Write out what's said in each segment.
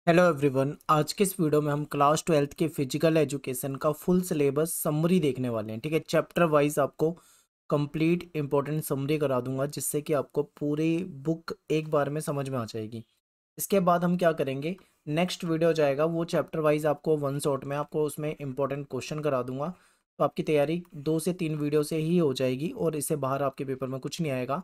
Hello everyone. आज के इस वीडियो में हम क्लास 12th के फिजिकल एजुकेशन का फुल सिलेबस समरी देखने वाले हैं। ठीक है, चैप्टर वाइज आपको कंप्लीट इंपॉर्टेंट समरी करा दूंगा जिससे कि आपको पूरी बुक एक बार में समझ में आ जाएगी। इसके बाद हम क्या करेंगे, नेक्स्ट वीडियो जाएगा वो चैप्टर वाइज आपको वन शॉट में आपको उसमें इंपॉर्टेंट क्वेश्चन करा दूंगा। तो आपकी तैयारी 2 से 3 वीडियो से ही हो जाएगी और इससे बाहर आपके पेपर में कुछ नहीं आएगा।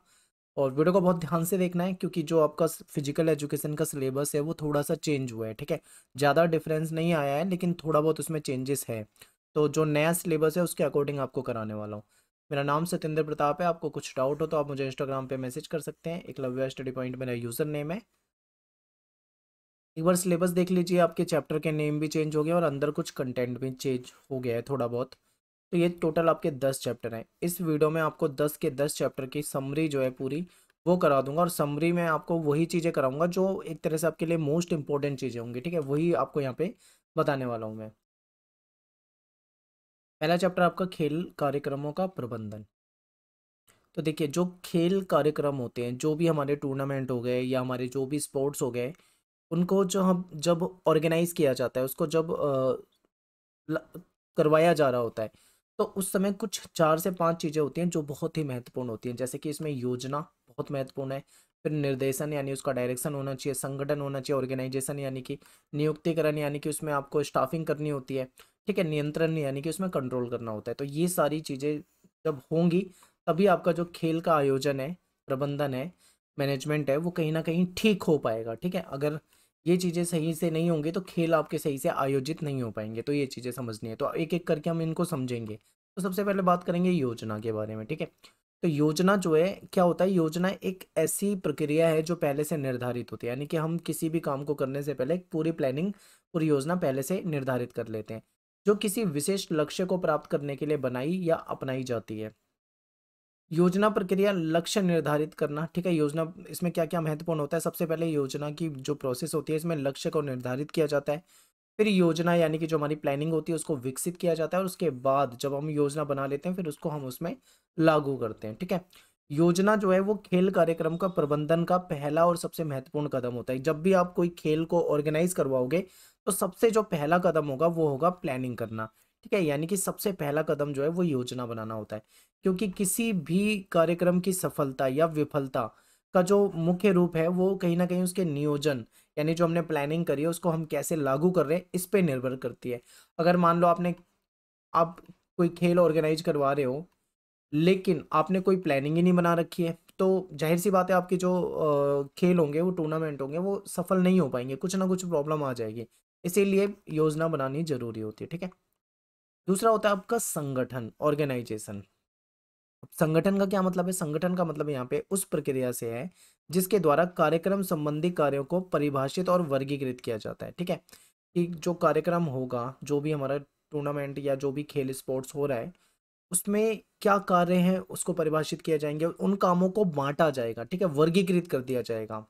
और वीडियो को बहुत ध्यान से देखना है क्योंकि जो आपका फिजिकल एजुकेशन का सिलेबस है वो थोड़ा सा चेंज हुआ है। ठीक है, ज़्यादा डिफरेंस नहीं आया है लेकिन थोड़ा बहुत उसमें चेंजेस है। तो जो नया सिलेबस है उसके अकॉर्डिंग आपको कराने वाला हूँ। मेरा नाम सत्येंद्र प्रताप है। आपको कुछ डाउट हो तो आप मुझे इंस्टाग्राम पे मैसेज कर सकते हैं। एकलव्य स्टडी पॉइंट मेरा यूज़र नेम है। एक बार सिलेबस देख लीजिए, आपके चैप्टर के नेम भी चेंज हो गया और अंदर कुछ कंटेंट भी चेंज हो गया है थोड़ा बहुत। तो ये टोटल आपके 10 चैप्टर हैं। इस वीडियो में आपको 10 के 10 चैप्टर की समरी जो है पूरी वो करा दूंगा और समरी में आपको वही चीज़ें कराऊंगा जो एक तरह से आपके लिए मोस्ट इंपॉर्टेंट चीज़ें होंगी। ठीक है, वही आपको यहाँ पे बताने वाला हूँ मैं। पहला चैप्टर आपका खेल कार्यक्रमों का प्रबंधन। तो देखिए, जो खेल कार्यक्रम होते हैं, जो भी हमारे टूर्नामेंट हो गए या हमारे जो भी स्पोर्ट्स हो गए, उनको जो हम जब ऑर्गेनाइज किया जाता है, उसको जब करवाया जा रहा होता है, तो उस समय कुछ 4 से 5 चीज़ें होती हैं जो बहुत ही महत्वपूर्ण होती हैं। जैसे कि इसमें योजना बहुत महत्वपूर्ण है, फिर निर्देशन यानी उसका डायरेक्शन होना चाहिए, संगठन होना चाहिए, ऑर्गेनाइजेशन यानी कि नियुक्तिकरण यानी कि उसमें आपको स्टाफिंग करनी होती है। ठीक है, नियंत्रण यानी कि उसमें कंट्रोल करना होता है। तो ये सारी चीज़ें जब होंगी तभी आपका जो खेल का आयोजन है, प्रबंधन है, मैनेजमेंट है, वो कहीं ना कहीं ठीक हो पाएगा। ठीक है, अगर ये चीज़ें सही से नहीं होंगी तो खेल आपके सही से आयोजित नहीं हो पाएंगे। तो ये चीज़ें समझनी है, तो एक एक करके हम इनको समझेंगे। तो सबसे पहले बात करेंगे योजना के बारे में। ठीक है, तो योजना जो है क्या होता है, योजना एक ऐसी प्रक्रिया है जो पहले से निर्धारित होती है। यानी कि हम किसी भी काम को करने से पहले एक पूरी प्लानिंग, पूरी योजना पहले से निर्धारित कर लेते हैं, जो किसी विशेष लक्ष्य को प्राप्त करने के लिए बनाई या अपनाई जाती है। योजना प्रक्रिया लक्ष्य निर्धारित करना। ठीक है, योजना इसमें क्या क्या महत्वपूर्ण होता है। सबसे पहले योजना की जो प्रोसेस होती है, इसमें लक्ष्य को निर्धारित किया जाता है। फिर योजना यानी कि जो हमारी प्लानिंग होती है उसको विकसित किया जाता है और उसके बाद जब हम योजना बना लेते हैं फिर उसको हम उसमें लागू करते हैं। ठीक है, योजना जो है वो खेल कार्यक्रम का प्रबंधन का पहला और सबसे महत्वपूर्ण कदम होता है। जब भी आप कोई खेल को ऑर्गेनाइज करवाओगे तो सबसे जो पहला कदम होगा वो होगा प्लानिंग करना। ठीक है, यानी कि सबसे पहला कदम जो है वो योजना बनाना होता है, क्योंकि किसी भी कार्यक्रम की सफलता या विफलता का जो मुख्य रूप है वो कहीं ना कहीं उसके नियोजन यानी जो हमने प्लानिंग करी है उसको हम कैसे लागू कर रहे हैं इस पे निर्भर करती है। अगर मान लो आप कोई खेल ऑर्गेनाइज करवा रहे हो लेकिन आपने कोई प्लानिंग ही नहीं बना रखी है तो जाहिर सी बात है आपके जो खेल होंगे, वो टूर्नामेंट होंगे, वो सफल नहीं हो पाएंगे, कुछ ना कुछ प्रॉब्लम आ जाएगी। इसीलिए योजना बनानी जरूरी होती है। ठीक है, दूसरा होता है आपका संगठन, ऑर्गेनाइजेशन। संगठन का क्या मतलब है, संगठन का मतलब यहाँ पे उस प्रक्रिया से है जिसके द्वारा कार्यक्रम संबंधी कार्यों को परिभाषित और वर्गीकृत किया जाता है। ठीक है, कि जो कार्यक्रम होगा, जो भी हमारा टूर्नामेंट या जो भी खेल स्पोर्ट्स हो रहा है उसमें क्या कार्य हैं उसको परिभाषित किया जाएंगे, उन कामों को बांटा जाएगा। ठीक है, वर्गीकृत कर दिया जाएगा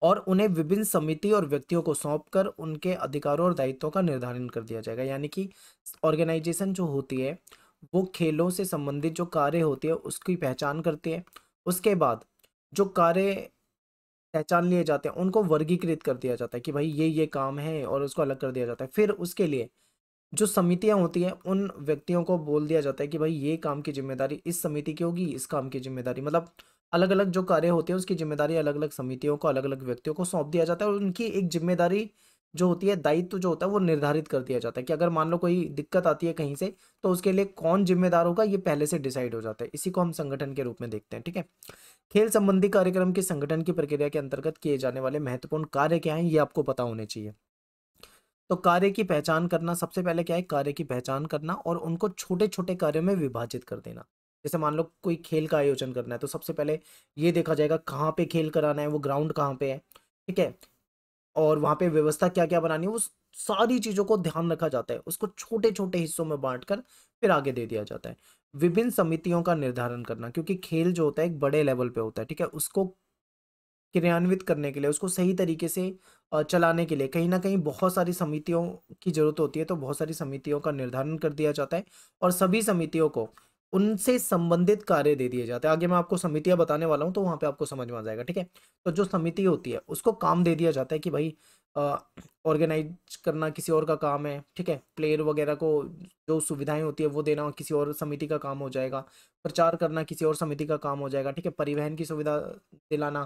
और उन्हें विभिन्न समिति और व्यक्तियों को सौंपकर उनके अधिकारों और दायित्वों का निर्धारण कर दिया जाएगा। यानी कि ऑर्गेनाइजेशन जो होती है वो खेलों से संबंधित जो कार्य होती है उसकी पहचान करती है। उसके बाद जो कार्य पहचान लिए जाते हैं उनको वर्गीकृत कर दिया जाता है कि भाई ये काम है और उसको अलग कर दिया जाता है। फिर उसके लिए जो समितियां होती हैं उन व्यक्तियों को बोल दिया जाता है कि भाई ये काम की जिम्मेदारी इस समिति की होगी, इस काम की जिम्मेदारी मतलब अलग अलग जो कार्य होते हैं उसकी जिम्मेदारी अलग अलग समितियों को, अलग अलग व्यक्तियों को सौंप दिया जाता है और उनकी एक जिम्मेदारी जो होती है, दायित्व जो होता है वो निर्धारित कर दिया जाता है कि अगर मान लो कोई दिक्कत आती है कहीं से तो उसके लिए कौन जिम्मेदार होगा ये पहले से डिसाइड हो जाता है। इसी को हम संगठन के रूप में देखते हैं। ठीक है, खेल संबंधी कार्यक्रम के संगठन की प्रक्रिया के अंतर्गत किए जाने वाले महत्वपूर्ण कार्य क्या हैं ये आपको पता होने चाहिए। तो कार्य की पहचान करना, सबसे पहले क्या है, कार्य की पहचान करना और उनको छोटे छोटे कार्यों में विभाजित कर देना। जैसे मान लो कोई खेल का आयोजन करना है तो सबसे पहले ये देखा जाएगा कहाँ पे खेल कराना है, वो ग्राउंड कहाँ पे है। ठीक है, और वहाँ पे व्यवस्था क्या क्या बनानी है, वो सारी चीजों को ध्यान रखा जाता है, उसको छोटे छोटे हिस्सों में बांटकर फिर आगे दे दिया जाता है। विभिन्न समितियों का निर्धारण करना, क्योंकि खेल जो होता है एक बड़े लेवल पे होता है। ठीक है, उसको क्रियान्वित करने के लिए, उसको सही तरीके से चलाने के लिए कहीं न कहीं बहुत सारी समितियों की ज़रूरत होती है, तो बहुत सारी समितियों का निर्धारण कर दिया जाता है और सभी समितियों को उनसे संबंधित कार्य दे दिए जाते हैं। आगे मैं आपको समितियाँ बताने वाला हूँ, तो वहाँ पे आपको समझ में आ जाएगा। ठीक है? तो जो समिति होती है, उसको काम दे दिया जाता है कि भई ऑर्गेनाइज करना किसी और का काम है, ठीक है। प्लेयर वगैरह को जो सुविधाएं होती है वो देना किसी और समिति का काम हो जाएगा। प्रचार करना किसी और समिति का काम हो जाएगा, ठीक है। परिवहन की सुविधा दिलाना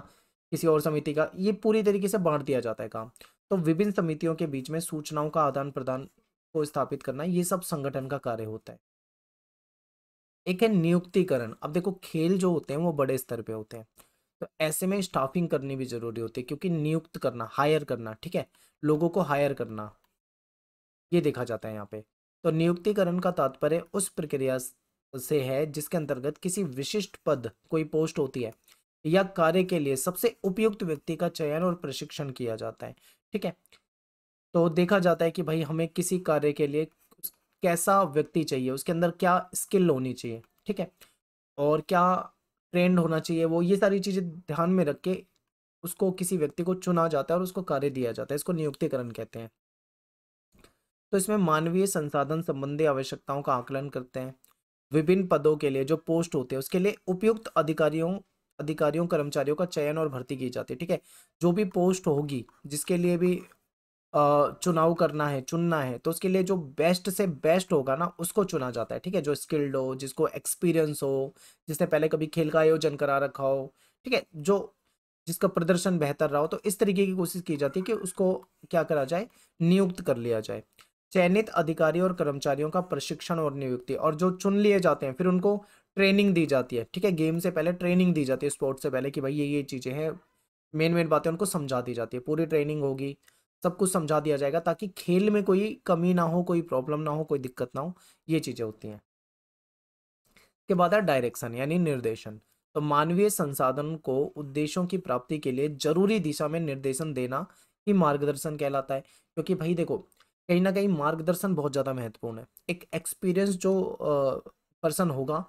किसी और समिति का, ये पूरी तरीके से बांट दिया जाता है काम। तो विभिन्न समितियों के बीच में सूचनाओं का आदान प्रदान को स्थापित करना, ये सब संगठन का कार्य होता है। एक है नियुक्तिकरण। अब देखो खेल जो होते हैं वो बड़े स्तर पे होते हैं, तो ऐसे में स्टाफिंग करनी भी जरूरी होती है, क्योंकि नियुक्त करना, हायर करना, ठीक है, लोगों को हायर करना, ये देखा जाता है यहाँ पे। तो नियुक्तिकरण का तात्पर्य उस प्रक्रिया से है जिसके अंतर्गत किसी विशिष्ट पद, कोई पोस्ट होती है, या कार्य के लिए सबसे उपयुक्त व्यक्ति का चयन और प्रशिक्षण किया जाता है, ठीक है। तो देखा जाता है कि भाई हमें किसी कार्य के लिए कैसा व्यक्ति चाहिए, उसके अंदर क्या स्किल होनी चाहिए, ठीक है, और क्या ट्रेंड होना चाहिए, वो ये सारी चीजें ध्यान में रख के उसको, किसी व्यक्ति को चुना जाता है और उसको कार्य दिया जाता है। इसको नियुक्तिकरण कहते हैं। तो इसमें मानवीय संसाधन संबंधी आवश्यकताओं का आकलन करते हैं। विभिन्न पदों के लिए जो पोस्ट होते हैं उसके लिए उपयुक्त अधिकारियों कर्मचारियों का चयन और भर्ती की जाती है, ठीक है। जो भी पोस्ट होगी, जिसके लिए भी चुनाव करना है, चुनना है, तो उसके लिए जो बेस्ट से बेस्ट होगा ना उसको चुना जाता है, ठीक है। जो स्किल्ड हो, जिसको एक्सपीरियंस हो, जिसने पहले कभी खेल का आयोजन करा रखा हो, ठीक है, जो जिसका प्रदर्शन बेहतर रहा हो, तो इस तरीके की कोशिश की जाती है कि उसको क्या करा जाए, नियुक्त कर लिया जाए। चयनित अधिकारी और कर्मचारियों का प्रशिक्षण और नियुक्ति, और जो चुन लिए जाते हैं फिर उनको ट्रेनिंग दी जाती है, ठीक है। गेम से पहले ट्रेनिंग दी जाती है, स्पोर्ट्स से पहले, कि भाई ये चीजें हैं, मेन मेन बातें उनको समझा दी जाती है, पूरी ट्रेनिंग होगी, सब कुछ समझा दिया जाएगा ताकि खेल में कोई कमी ना हो, कोई प्रॉब्लम ना हो, कोई दिक्कत ना हो, ये चीजें होती हैं। के बाद है डायरेक्शन यानी निर्देशन। तो मानवीय संसाधन को उद्देश्यों की प्राप्ति के लिए जरूरी दिशा में निर्देशन देना ही मार्गदर्शन कहलाता है। क्योंकि भाई देखो, कहीं ना कहीं मार्गदर्शन बहुत ज्यादा महत्वपूर्ण है। एक एक्सपीरियंस जो पर्सन होगा,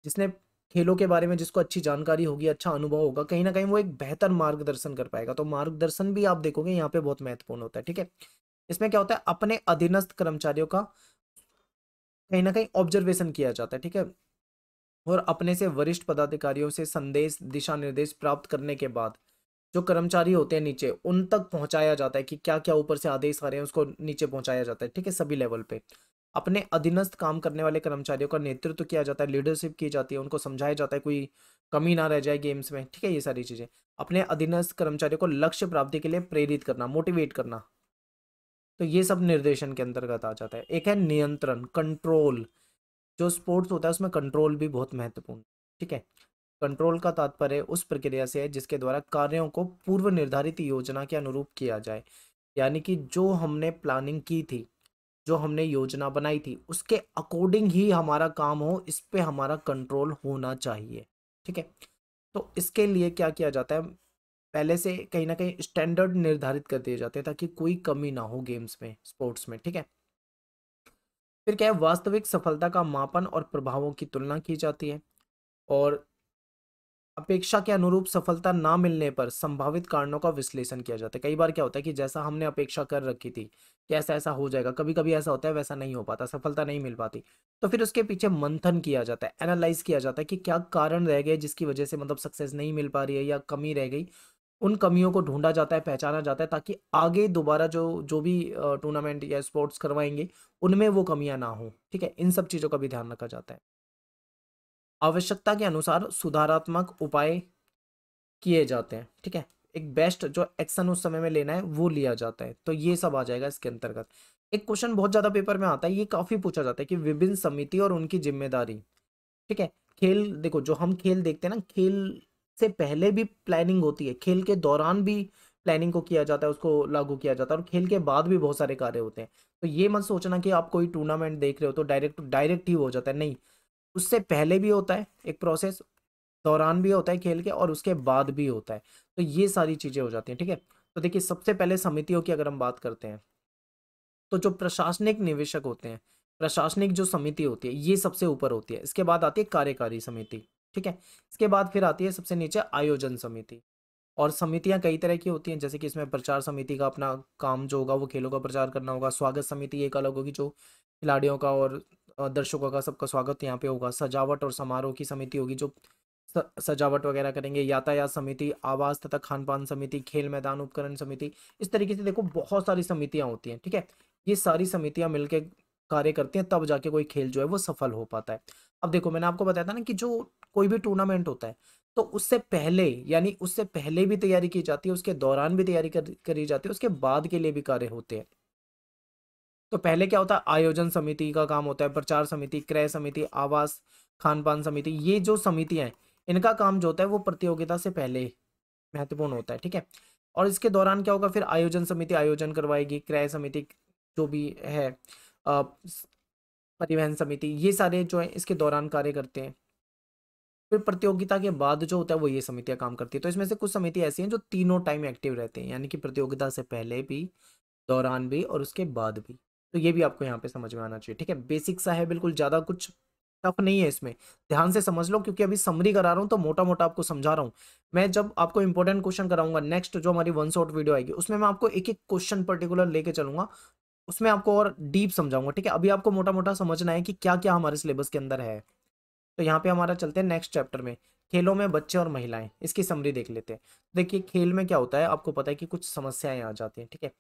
जिसने खेलों के बारे में, जिसको अच्छी जानकारी होगी, अच्छा अनुभव होगा, कहीं ना कहीं वो एक बेहतर मार्गदर्शन कर पाएगा। तो मार्गदर्शन भी आप देखोगे यहाँ पे बहुत महत्वपूर्ण होता है, ठीक है। इसमें क्या होता है, अपने अधीनस्थ कर्मचारियों का कहीं ना कहीं ऑब्जर्वेशन किया जाता है, ठीक है, और अपने से वरिष्ठ पदाधिकारियों से संदेश, दिशा निर्देश प्राप्त करने के बाद जो कर्मचारी होते हैं नीचे, उन तक पहुंचाया जाता है कि क्या क्या ऊपर से आदेश आ रहे हैं, उसको नीचे पहुंचाया जाता है, ठीक है, सभी लेवल पे। अपने अधीनस्थ काम करने वाले कर्मचारियों का नेतृत्व किया जाता है, लीडरशिप की जाती है, उनको समझाया जाता है कोई कमी ना रह जाए गेम्स में, ठीक है, ये सारी चीजें। अपने अधीनस्थ कर्मचारियों को लक्ष्य प्राप्ति के लिए प्रेरित करना, मोटिवेट करना, तो ये सब निर्देशन के अंतर्गत आ जाता है। एक है नियंत्रण, कंट्रोल। जो स्पोर्ट्स होता है उसमें कंट्रोल भी बहुत महत्वपूर्ण, ठीक है। कंट्रोल का तात्पर्य उस प्रक्रिया से है जिसके द्वारा कार्यों को पूर्व निर्धारित योजना के अनुरूप किया जाए। यानी कि जो हमने प्लानिंग की थी, जो हमने योजना बनाई थी, उसके अकॉर्डिंग ही हमारा काम हो, इस पे हमारा कंट्रोल होना चाहिए, ठीक है। तो इसके लिए क्या किया जाता है, पहले से कहीं ना कहीं स्टैंडर्ड निर्धारित कर दिए जाते हैं ताकि कोई कमी ना हो गेम्स में, स्पोर्ट्स में, ठीक है। फिर क्या है, वास्तविक सफलता का मापन और प्रभावों की तुलना की जाती है, और अपेक्षा के अनुरूप सफलता ना मिलने पर संभावित कारणों का विश्लेषण किया जाता है। कई बार क्या होता है कि जैसा हमने अपेक्षा कर रखी थी कि ऐसा ऐसा हो जाएगा, कभी कभी ऐसा होता है वैसा नहीं हो पाता, सफलता नहीं मिल पाती, तो फिर उसके पीछे मंथन किया जाता है, एनालाइज किया जाता है कि क्या कारण रह गए जिसकी वजह से मतलब सक्सेस नहीं मिल पा रही है या कमी रह गई। उन कमियों को ढूंढा जाता है, पहचाना जाता है, ताकि आगे दोबारा जो जो भी टूर्नामेंट या स्पोर्ट्स करवाएंगे उनमें वो कमियां ना हो, ठीक है। इन सब चीजों का भी ध्यान रखा जाता है। आवश्यकता के अनुसार सुधारात्मक उपाय किए जाते हैं, ठीक है। एक बेस्ट जो एक्शन उस समय में लेना है वो लिया जाता है, तो ये सब आ जाएगा इसके अंतर्गत। एक क्वेश्चन बहुत ज्यादा पेपर में आता है, ये काफी पूछा जाता है कि विभिन्न समिति और उनकी जिम्मेदारी, ठीक है। खेल देखो, जो हम खेल देखते हैं ना, खेल से पहले भी प्लानिंग होती है, खेल के दौरान भी प्लानिंग को किया जाता है, उसको लागू किया जाता है, और खेल के बाद भी बहुत सारे कार्य होते हैं। तो ये मत सोचना कि आप कोई टूर्नामेंट देख रहे हो तो डायरेक्ट डायरेक्ट ही हो जाता है, नहीं। उससे पहले भी होता है एक प्रोसेस, दौरान भी होता है खेल के, और उसके बाद भी होता है। तो ये सारी चीजें हो जाती हैं, ठीक है। तो देखिए, सबसे पहले समितियों की अगर हम बात करते हैं, तो जो प्रशासनिक निवेशक होते हैं, प्रशासनिक जो समिति होती है ये सबसे ऊपर होती है। इसके बाद आती है कार्यकारी समिति, ठीक है। इसके बाद फिर आती है सबसे नीचे आयोजन समिति। और समितियां कई तरह की होती हैं, जैसे कि इसमें प्रचार समिति का अपना काम जो होगा वो खेलों का प्रचार करना होगा। स्वागत समिति एक अलग होगी, जो खिलाड़ियों का और दर्शकों का सबका स्वागत यहाँ पे होगा। सजावट और समारोह की समिति होगी, जो सजावट वगैरह करेंगे, यातायात समिति, आवास तथा खान पान समिति, खेल मैदान उपकरण समिति। इस तरीके से देखो बहुत सारी समितियां होती हैं, ठीक है। ये सारी समितियां मिलकर कार्य करती हैं, तब जाके कोई खेल जो है वो सफल हो पाता है। अब देखो मैंने आपको बताया था ना कि जो कोई भी टूर्नामेंट होता है तो उससे पहले, यानी उससे पहले भी तैयारी की जाती है, उसके दौरान भी तैयारी करी जाती है, उसके बाद के लिए भी कार्य होते हैं। तो पहले क्या होता है, आयोजन समिति का काम होता है, प्रचार समिति, क्रय समिति, आवास, खान पान समिति, ये जो समितियां हैं इनका काम जो होता है वो प्रतियोगिता से पहले महत्वपूर्ण होता है, ठीक है। और इसके दौरान क्या होगा, फिर आयोजन समिति आयोजन करवाएगी, क्रय समिति जो भी है, परिवहन समिति, ये सारे जो है इसके दौरान कार्य करते हैं। फिर प्रतियोगिता के बाद जो होता है वो ये समितियां काम करती है। तो इसमें से कुछ समिति ऐसी हैं जो तीनों टाइम एक्टिव रहते हैं, यानी कि प्रतियोगिता से पहले भी, दौरान भी और उसके बाद भी। तो ये भी आपको यहाँ पे समझ में आना चाहिए, ठीक है। बेसिक सा है बिल्कुल, ज्यादा कुछ टफ नहीं है इसमें, ध्यान से समझ लो, क्योंकि अभी समरी करा रहा हूँ तो मोटा मोटा आपको समझा रहा हूँ। मैं जब आपको इंपॉर्टेंट क्वेश्चन कराऊंगा नेक्स्ट जो हमारी वन शॉट वीडियो आएगी, उसमें मैं आपको एक एक क्वेश्चन पर्टिकुलर लेके चलूंगा, उसमें आपको और डीप समझाऊंगा, ठीक है। अभी आपको मोटा मोटा समझना है कि क्या क्या हमारे सिलेबस के अंदर है। तो यहाँ पे हमारा चलते हैं नेक्स्ट चैप्टर में, खेलों में बच्चे और महिलाएं, इसकी समरी देख लेते हैं। देखिए खेल में क्या होता है, आपको पता है कि कुछ समस्याएं आ जाती हैं, ठीक है।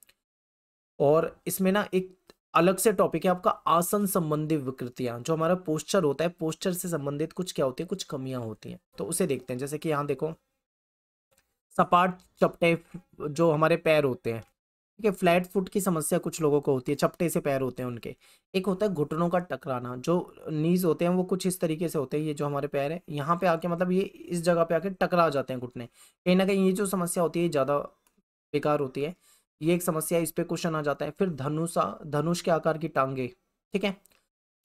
और इसमें ना एक अलग से टॉपिक है आपका आसन संबंधी विकृतियां, जो हमारा पोस्चर होता है, पोस्चर से संबंधित कुछ क्या होती है, कुछ कमियां होती हैं, तो उसे देखते हैं। जैसे कि यहाँ देखो, सपाट चपटे जो हमारे पैर होते हैं, ठीक है, फ्लैट फुट की समस्या कुछ लोगों को होती है, चपटे से पैर होते हैं उनके। एक होता है घुटनों का टकराना, जो नीज होते हैं वो कुछ इस तरीके से होते हैं, ये जो हमारे पैर है यहाँ पे आके, मतलब ये इस जगह पे आके टकरा जाते हैं घुटने, कहीं ना कहीं ये जो समस्या होती है ये ज्यादा बेकार होती है। ये एक समस्या है, इस पे क्वेश्चन आ जाता है। फिर धनुष के आकार की टांगे, ठीक है।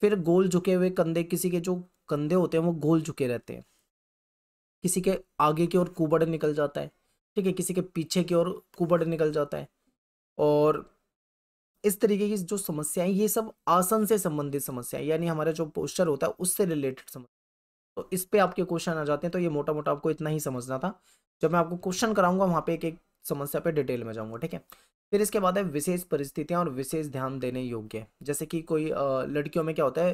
फिर गोल झुके हुए कंधे, किसी के जो कंधे होते हैं वो गोल झुके रहते हैं, किसी के आगे की ओर कुबड़ निकल जाता है, ठीक है, किसी के पीछे की ओर कुबड़ निकल जाता है। और इस तरीके की जो समस्याएं, ये सब आसन से संबंधित समस्याएं, यानी हमारा जो पोस्चर होता है उससे रिलेटेड समस्या। तो इस पे आपके क्वेश्चन आ जाते हैं, तो ये मोटा मोटा आपको इतना ही समझना था। जब मैं आपको क्वेश्चन कराऊंगा वहां पे एक एक समस्या पे डिटेल में जाऊंगा, ठीक है। फिर इसके बाद है विशेष परिस्थितियां और विशेष ध्यान देने योग्य, जैसे कि कोई लड़कियों में क्या होता है,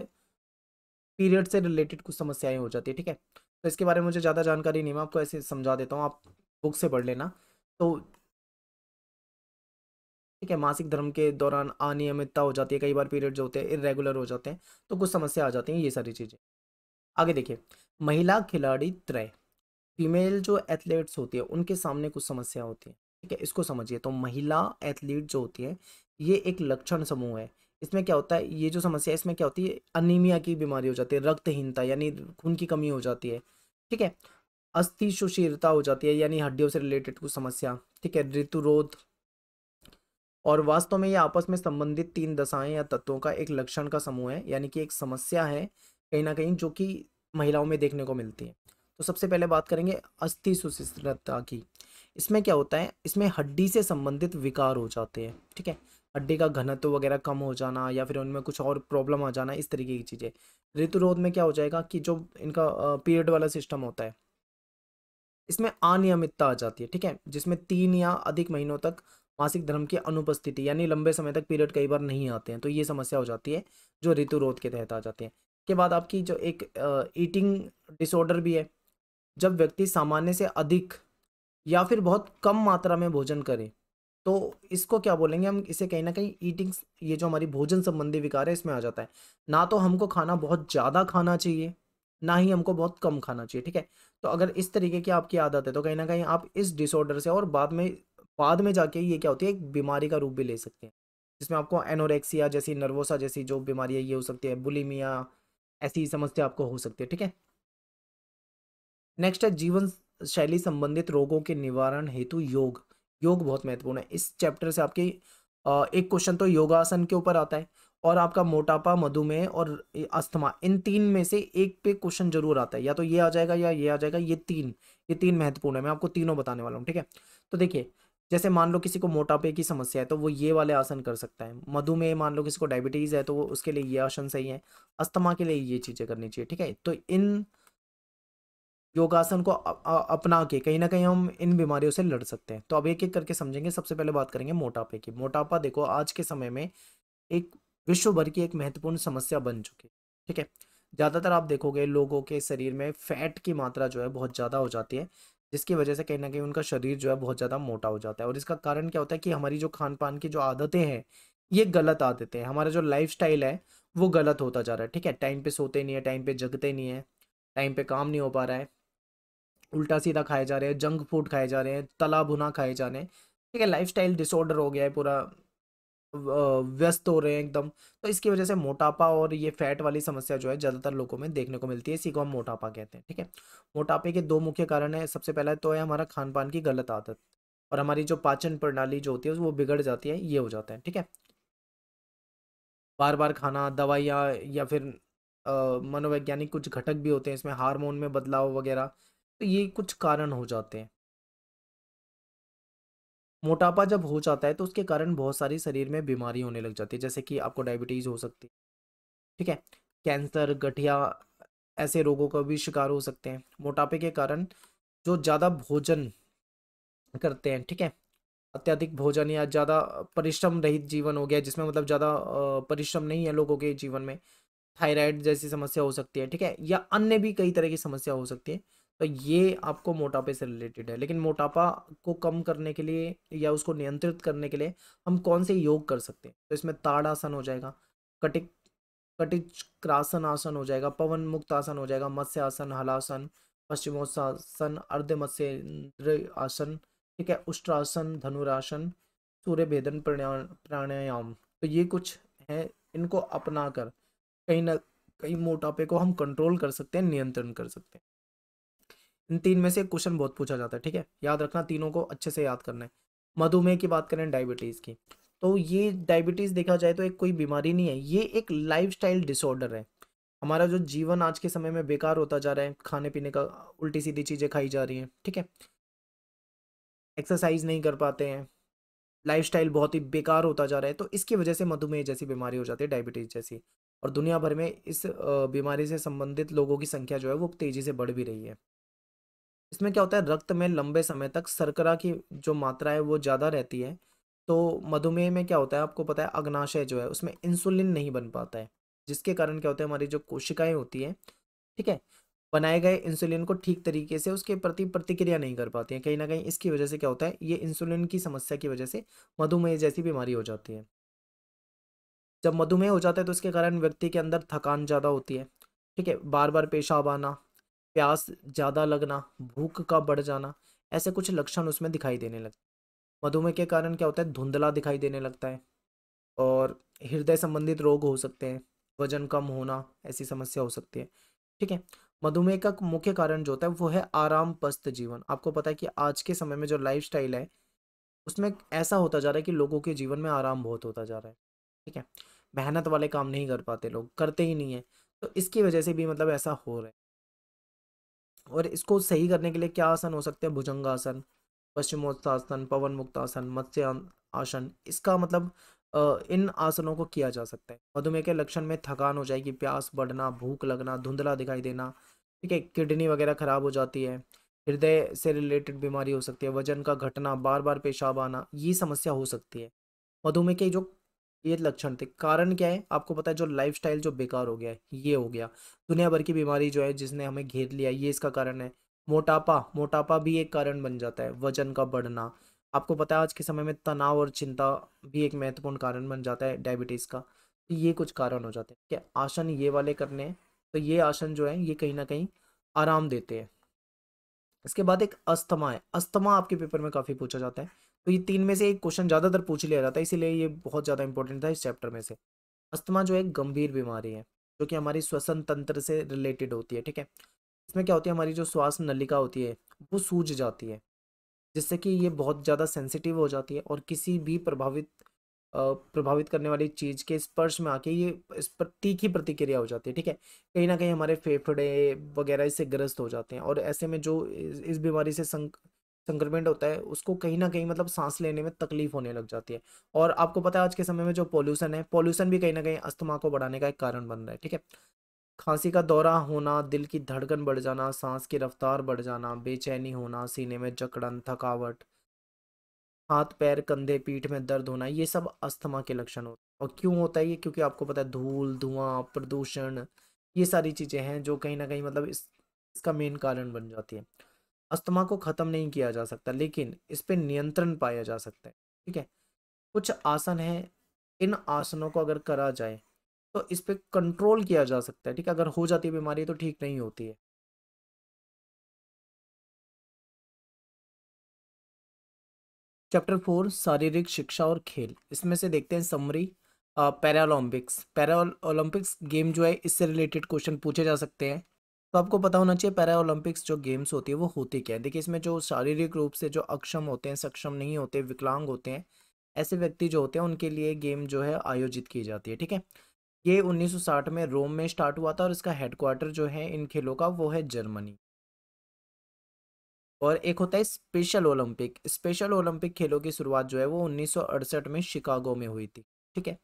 पीरियड से रिलेटेड कुछ समस्याएं हो जाती है, ठीक है। तो इसके बारे में मुझे ज़्यादा जानकारी नहीं, मैं आपको ऐसे समझा देता हूँ, आप बुक से पढ़ लेना। तो ठीक है, मासिक धर्म के दौरान अनियमितता हो जाती है, कई बार पीरियड जो होते हैं इरेगुलर हो जाते हैं, तो कुछ समस्या आ जाती हैं, ये सारी चीज़ें। आगे देखिए, महिला खिलाड़ी त्रय, फीमेल जो एथलीट्स होती है उनके सामने कुछ समस्या होती है, ठीक है, इसको समझिए। तो महिला एथलीट जो होती है ये एक लक्षण समूह है। इसमें क्या होता है, ये जो समस्या है इसमें क्या होती है, अनीमिया की बीमारी हो जाती है, रक्तहीनता यानी खून की कमी हो जाती है, ठीक है। अस्थि सुशीरता हो जाती है, यानी हड्डियों से रिलेटेड कुछ समस्या, ठीक है। ऋतुरोध, और वास्तव में ये आपस में संबंधित तीन दशाएं या तत्वों का एक लक्षण का समूह है, यानी कि एक समस्या है कहीं ना कहीं जो कि महिलाओं में देखने को मिलती है। तो सबसे पहले बात करेंगे अस्थि सुशिरता की। इसमें क्या होता है, इसमें हड्डी से संबंधित विकार हो जाते हैं, ठीक है, हड्डी का घनत्व वगैरह कम हो जाना या फिर उनमें कुछ और प्रॉब्लम आ जाना, इस तरीके की चीजें। ऋतुरोध में क्या हो जाएगा कि जो इनका पीरियड वाला सिस्टम होता है इसमें अनियमितता आ जाती है, ठीक है, जिसमें 3 या अधिक महीनों तक मासिक धर्म की अनुपस्थिति, यानी लंबे समय तक पीरियड कई बार नहीं आते हैं, तो ये समस्या हो जाती है जो ऋतुरोध के तहत आ जाती है। के बाद आपकी जो एक ईटिंग डिसऑर्डर भी है, जब व्यक्ति सामान्य से अधिक या फिर बहुत कम मात्रा में भोजन करे, तो इसको क्या बोलेंगे हम, इसे कहीं ना कहीं ईटिंग, ये जो हमारी भोजन संबंधी विकार है इसमें आ जाता है। ना तो हमको खाना बहुत ज़्यादा खाना चाहिए, ना ही हमको बहुत कम खाना चाहिए, ठीक है। तो अगर इस तरीके की आपकी आदत है तो कहीं ना कहीं आप इस डिसऑर्डर से, और बाद में जाके ये क्या होती है, एक बीमारी का रूप भी ले सकते हैं, जिसमें आपको एनोरेक्सिया जैसी, नर्वोसा जैसी जो बीमारी है ये हो सकती है, बुलिमिया, ऐसी समस्या आपको हो सकती है, ठीक है। नेक्स्ट है जीवन शैली संबंधित रोगों के निवारण हेतु योग। योग बहुत महत्वपूर्ण है इस चैप्टर से। आपके एक क्वेश्चन तो योगासन के ऊपर आता है, और आपका मोटापा, मधुमेह और अस्थमा, इन तीन में से एक पे क्वेश्चन जरूर आता है, या तो ये आ जाएगा या ये आ जाएगा, ये तीन महत्वपूर्ण है, मैं आपको तीनों बताने वाला हूँ, ठीक है। तो देखिए, जैसे मान लो किसी को मोटापे की समस्या है तो वो ये वाले आसन कर सकता है, मधुमेह मान लो किसी को डायबिटीज है तो वो उसके लिए ये आसन सही है, अस्थमा के लिए ये चीजें करनी चाहिए, ठीक है। तो इन योगासन को अपना के कहीं ना कहीं हम इन बीमारियों से लड़ सकते हैं। तो अब एक एक करके समझेंगे। सबसे पहले बात करेंगे मोटापे की। मोटापा देखो आज के समय में एक विश्व भर की एक महत्वपूर्ण समस्या बन चुकी है, ठीक है। ज़्यादातर आप देखोगे लोगों के शरीर में फैट की मात्रा जो है बहुत ज़्यादा हो जाती है, जिसकी वजह से कहीं न कहीं उनका शरीर जो है बहुत ज़्यादा मोटा हो जाता है। और इसका कारण क्या होता है कि हमारी जो खान-पान की जो आदतें हैं, ये गलत आदतें हैं। हमारा जो लाइफ़स्टाइल है, वो गलत होता जा रहा है, ठीक है? टाइम पे सोते नहीं है, टाइम पे जगते नहीं है, टाइम पे काम नहीं हो पा रहा है, उल्टा-सीधा खाए जा रहे हैं, जंक फूड खाए जा रहे हैं, तला-भुना खाए जा रहे हैं, ठीक है? लाइफ़स्टाइल डिसऑर्डर हो गया है पूरा, व्यस्त हो रहे हैं एकदम। तो इसकी वजह से मोटापा और ये फैट वाली समस्या जो है ज़्यादातर लोगों में देखने को मिलती है, इसी को हम मोटापा कहते हैं, ठीक है। मोटापे के दो मुख्य कारण है, सबसे पहला तो है हमारा खान पान की गलत आदत, और हमारी जो पाचन प्रणाली जो होती है वो बिगड़ जाती है, ये हो जाता है, ठीक है। बार बार खाना, दवाइयाँ, या फिर मनोवैज्ञानिक कुछ घटक भी होते हैं इसमें, हार्मोन में बदलाव वगैरह, तो ये कुछ कारण हो जाते हैं। मोटापा जब हो जाता है तो उसके कारण बहुत सारी शरीर में बीमारी होने लग जाती है, जैसे कि आपको डायबिटीज हो सकती है, ठीक है, कैंसर, गठिया, ऐसे रोगों का भी शिकार हो सकते हैं मोटापे के कारण। जो ज़्यादा भोजन करते हैं, ठीक है, अत्यधिक भोजन या ज़्यादा परिश्रम रहित जीवन हो गया, जिसमें मतलब ज़्यादा परिश्रम नहीं है लोगों के जीवन में, थायराइड जैसी समस्या हो सकती है, ठीक है, या अन्य भी कई तरह की समस्या हो सकती है। तो ये आपको मोटापे से रिलेटेड है। लेकिन मोटापा को कम करने के लिए या उसको नियंत्रित करने के लिए हम कौन से योग कर सकते हैं? तो इसमें ताड़ासन हो जाएगा, कटिक कटिचक्रासन आसन हो जाएगा, पवन मुक्त आसन हो जाएगा, मत्स्य आसन, हलासन, पश्चिमोत्तासन, अर्ध मत्स्येंद्र आसन, ठीक है, उष्ट्रासन, धनुरासन, सूर्य भेदन प्राणायाम। तो ये कुछ है, इनको अपना कर कहीं ना कहीं मोटापे को हम कंट्रोल कर सकते हैं, नियंत्रण कर सकते हैं। इन तीन में से एक क्वेश्चन बहुत पूछा जाता है, ठीक है, याद रखना, तीनों को अच्छे से याद करना है। मधुमेह की बात करें, डायबिटीज की, तो ये डायबिटीज देखा जाए तो एक कोई बीमारी नहीं है, ये एक लाइफस्टाइल डिसऑर्डर है। हमारा जो जीवन आज के समय में बेकार होता जा रहा है, खाने पीने का उल्टी सीधी चीजें खाई जा रही हैं, ठीक है, एक्सरसाइज नहीं कर पाते हैं, लाइफस्टाइल बहुत ही बेकार होता जा रहा है, तो इसकी वजह से मधुमेह जैसी बीमारी हो जाती है, डायबिटीज जैसी। और दुनिया भर में इस बीमारी से संबंधित लोगों की संख्या जो है वो तेजी से बढ़ भी रही है। इसमें क्या होता है, रक्त में लंबे समय तक शर्करा की जो मात्रा है वो ज़्यादा रहती है। तो मधुमेह में क्या होता है, आपको पता है, अग्नाशय जो है उसमें इंसुलिन नहीं बन पाता है, जिसके कारण क्या होता है, हमारी जो कोशिकाएं होती हैं, ठीक है, बनाए गए इंसुलिन को ठीक तरीके से उसके प्रति प्रतिक्रिया नहीं कर पाती हैं। कहीं ना कहीं इसकी वजह से क्या होता है, ये इंसुलिन की समस्या की वजह से मधुमेह जैसी बीमारी हो जाती है। जब मधुमेह हो जाता है तो इसके कारण व्यक्ति के अंदर थकान ज़्यादा होती है, ठीक है, बार बार पेशाब आना, प्यास ज़्यादा लगना, भूख का बढ़ जाना, ऐसे कुछ लक्षण उसमें दिखाई देने लगते हैं। मधुमेह के कारण क्या होता है, धुंधला दिखाई देने लगता है, और हृदय संबंधित रोग हो सकते हैं, वजन कम होना, ऐसी समस्या हो सकती है, ठीक है। मधुमेह का मुख्य कारण जो होता है वो है आराम पस्त जीवन। आपको पता है कि आज के समय में जो लाइफस्टाइल है उसमें ऐसा होता जा रहा है कि लोगों के जीवन में आराम बहुत होता जा रहा है, ठीक है, मेहनत वाले काम नहीं कर पाते, लोग करते ही नहीं है। तो इसकी वजह से भी मतलब ऐसा हो रहा है। और इसको सही करने के लिए क्या आसन हो सकते हैं, भुजंगासन, पश्चिमोत्तासन, पवन मुक्तासन, मत्स्य आसन, इसका मतलब इन आसनों को किया जा सकता है। मधुमेह के लक्षण में थकान हो जाएगी, प्यास बढ़ना, भूख लगना, धुंधला दिखाई देना, ठीक है, किडनी वगैरह खराब हो जाती है, हृदय से रिलेटेड बीमारी हो सकती है, वजन का घटना, बार बार पेशाब आना, ये समस्या हो सकती है। मधुमेह के जो ये लक्षण थे, कारण क्या है आपको पता है, जो लाइफस्टाइल जो बेकार हो गया है, ये हो गया। दुनिया भर की बीमारी जो है जिसने हमें घेर लिया, ये इसका कारण है। मोटापा, मोटापा भी एक कारण बन जाता है, वजन का बढ़ना। आपको पता है आज के समय में तनाव और चिंता भी एक महत्वपूर्ण कारण बन जाता है डायबिटीज का। तो ये कुछ कारण हो जाते हैं, क्या आसन ये वाले करने हैं। तो ये आसन जो है ये कहीं ना कहीं आराम देते हैं। इसके बाद एक अस्थमा है, अस्थमा आपके पेपर में काफी पूछा जाता है। तो ये तीन में से एक क्वेश्चन ज्यादातर पूछ लिया जाता है, इसीलिए ये बहुत ज्यादा इंपॉर्टेंट था इस चैप्टर में से। अस्थमा जो एक गंभीर बीमारी है जो कि हमारी श्वसन तंत्र से रिलेटेड होती है, ठीक है। इसमें क्या होती है, हमारी जो श्वास नलिका होती है वो सूज जाती है, जिससे कि ये बहुत ज़्यादा सेंसिटिव हो जाती है, और किसी भी प्रभावित करने वाली चीज़ के स्पर्श में आके ये इस पर तीखी प्रतिक्रिया हो जाती है, ठीक है। कहीं ना कहीं हमारे फेफड़े वगैरह इससे ग्रस्त हो जाते हैं, और ऐसे में जो इस बीमारी से संक्रमित होता है उसको कहीं ना कहीं मतलब सांस लेने में तकलीफ होने लग जाती है। और आपको पता है आज के समय में जो पॉल्यूशन है, पॉल्यूशन भी कहीं ना कहीं अस्थमा को बढ़ाने का एक कारण बन रहा है, ठीक है। खांसी का दौरा होना, दिल की धड़कन बढ़ जाना, सांस की रफ्तार बढ़ जाना, बेचैनी होना, सीने में जकड़न, थकावट, हाथ पैर कंधे पीठ में दर्द होना, ये सब अस्थमा के लक्षण होते हैं। और क्यों होता है ये, क्योंकि आपको पता है धूल, धुआं, प्रदूषण, ये सारी चीज़ें हैं जो कहीं ना कहीं मतलब इसका मेन कारण बन जाती है। अस्थमा को ख़त्म नहीं किया जा सकता, लेकिन इस पे नियंत्रण पाया जा सकता है। ठीक है, कुछ आसन हैं, इन आसनों को अगर करा जाए तो इस पे कंट्रोल किया जा सकता है। ठीक है, अगर हो जाती है बीमारी तो ठीक नहीं होती है। चैप्टर 4 शारीरिक शिक्षा और खेल, इसमें से देखते हैं समरी। पैरा ओलंपिक्स गेम जो है इससे रिलेटेड क्वेश्चन पूछे जा सकते हैं। तो आपको पता होना चाहिए पैरा ओलंपिक्स जो गेम्स होती है वो होती क्या है। देखिए, इसमें जो शारीरिक रूप से जो अक्षम होते हैं, सक्षम नहीं होते, विकलांग होते हैं, ऐसे व्यक्ति जो होते हैं उनके लिए गेम जो है आयोजित की जाती है। ठीक है, ये 1960 में रोम में स्टार्ट हुआ था और इसका हेडक्वार्टर जो है इन खेलों का वो है जर्मनी। और एक होता है स्पेशल ओलंपिक। स्पेशल ओलंपिक खेलों की शुरुआत जो है वो 1968 में शिकागो में हुई थी। ठीक है,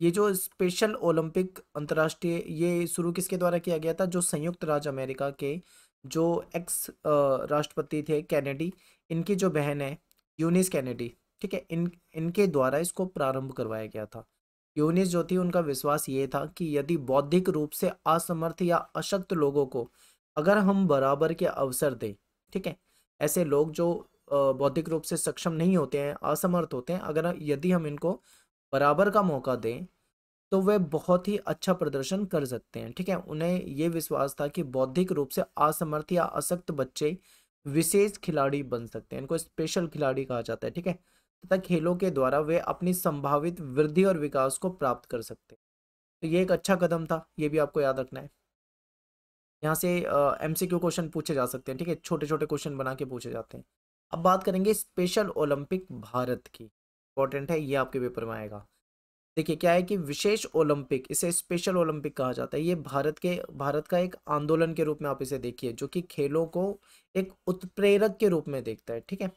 ये जो स्पेशल ओलंपिक अंतर्राष्ट्रीय, ये शुरू किसके द्वारा किया गया था? जो संयुक्त राज्य अमेरिका के जो एक्स राष्ट्रपति थे कैनेडी, इनकी जो बहन है यूनिस कैनेडी। ठीक है, इनके द्वारा इसको प्रारंभ करवाया गया था। यूनिस जो थी, उनका विश्वास ये था कि यदि बौद्धिक रूप से असमर्थ या अशक्त लोगों को अगर हम बराबर के अवसर दें, ठीक है, ऐसे लोग जो बौद्धिक रूप से सक्षम नहीं होते हैं, असमर्थ होते हैं, अगर यदि हम इनको बराबर का मौका दें तो वे बहुत ही अच्छा प्रदर्शन कर सकते हैं। ठीक है, उन्हें ये विश्वास था कि बौद्धिक रूप से असमर्थ या अशक्त बच्चे विशेष खिलाड़ी बन सकते हैं, इनको स्पेशल खिलाड़ी कहा जाता है। ठीक है, तथा खेलों के द्वारा वे अपनी संभावित वृद्धि और विकास को प्राप्त कर सकते हैं। तो ये एक अच्छा कदम था, ये भी आपको याद रखना है। यहाँ से एमसीक्यू क्वेश्चन पूछे जा सकते हैं। ठीक है, छोटे छोटे क्वेश्चन बना के पूछे जाते हैं। अब बात करेंगे स्पेशल ओलंपिक भारत की, इंपॉर्टेंट है, ये आपके पेपर में आएगा। देखिए क्या है कि विशेष ओलंपिक, इसे स्पेशल ओलंपिक कहा जाता है। ये भारत का एक आंदोलन के रूप में आप इसे देखिए, जो कि खेलों को एक उत्प्रेरक के रूप में देखता है। ठीक है,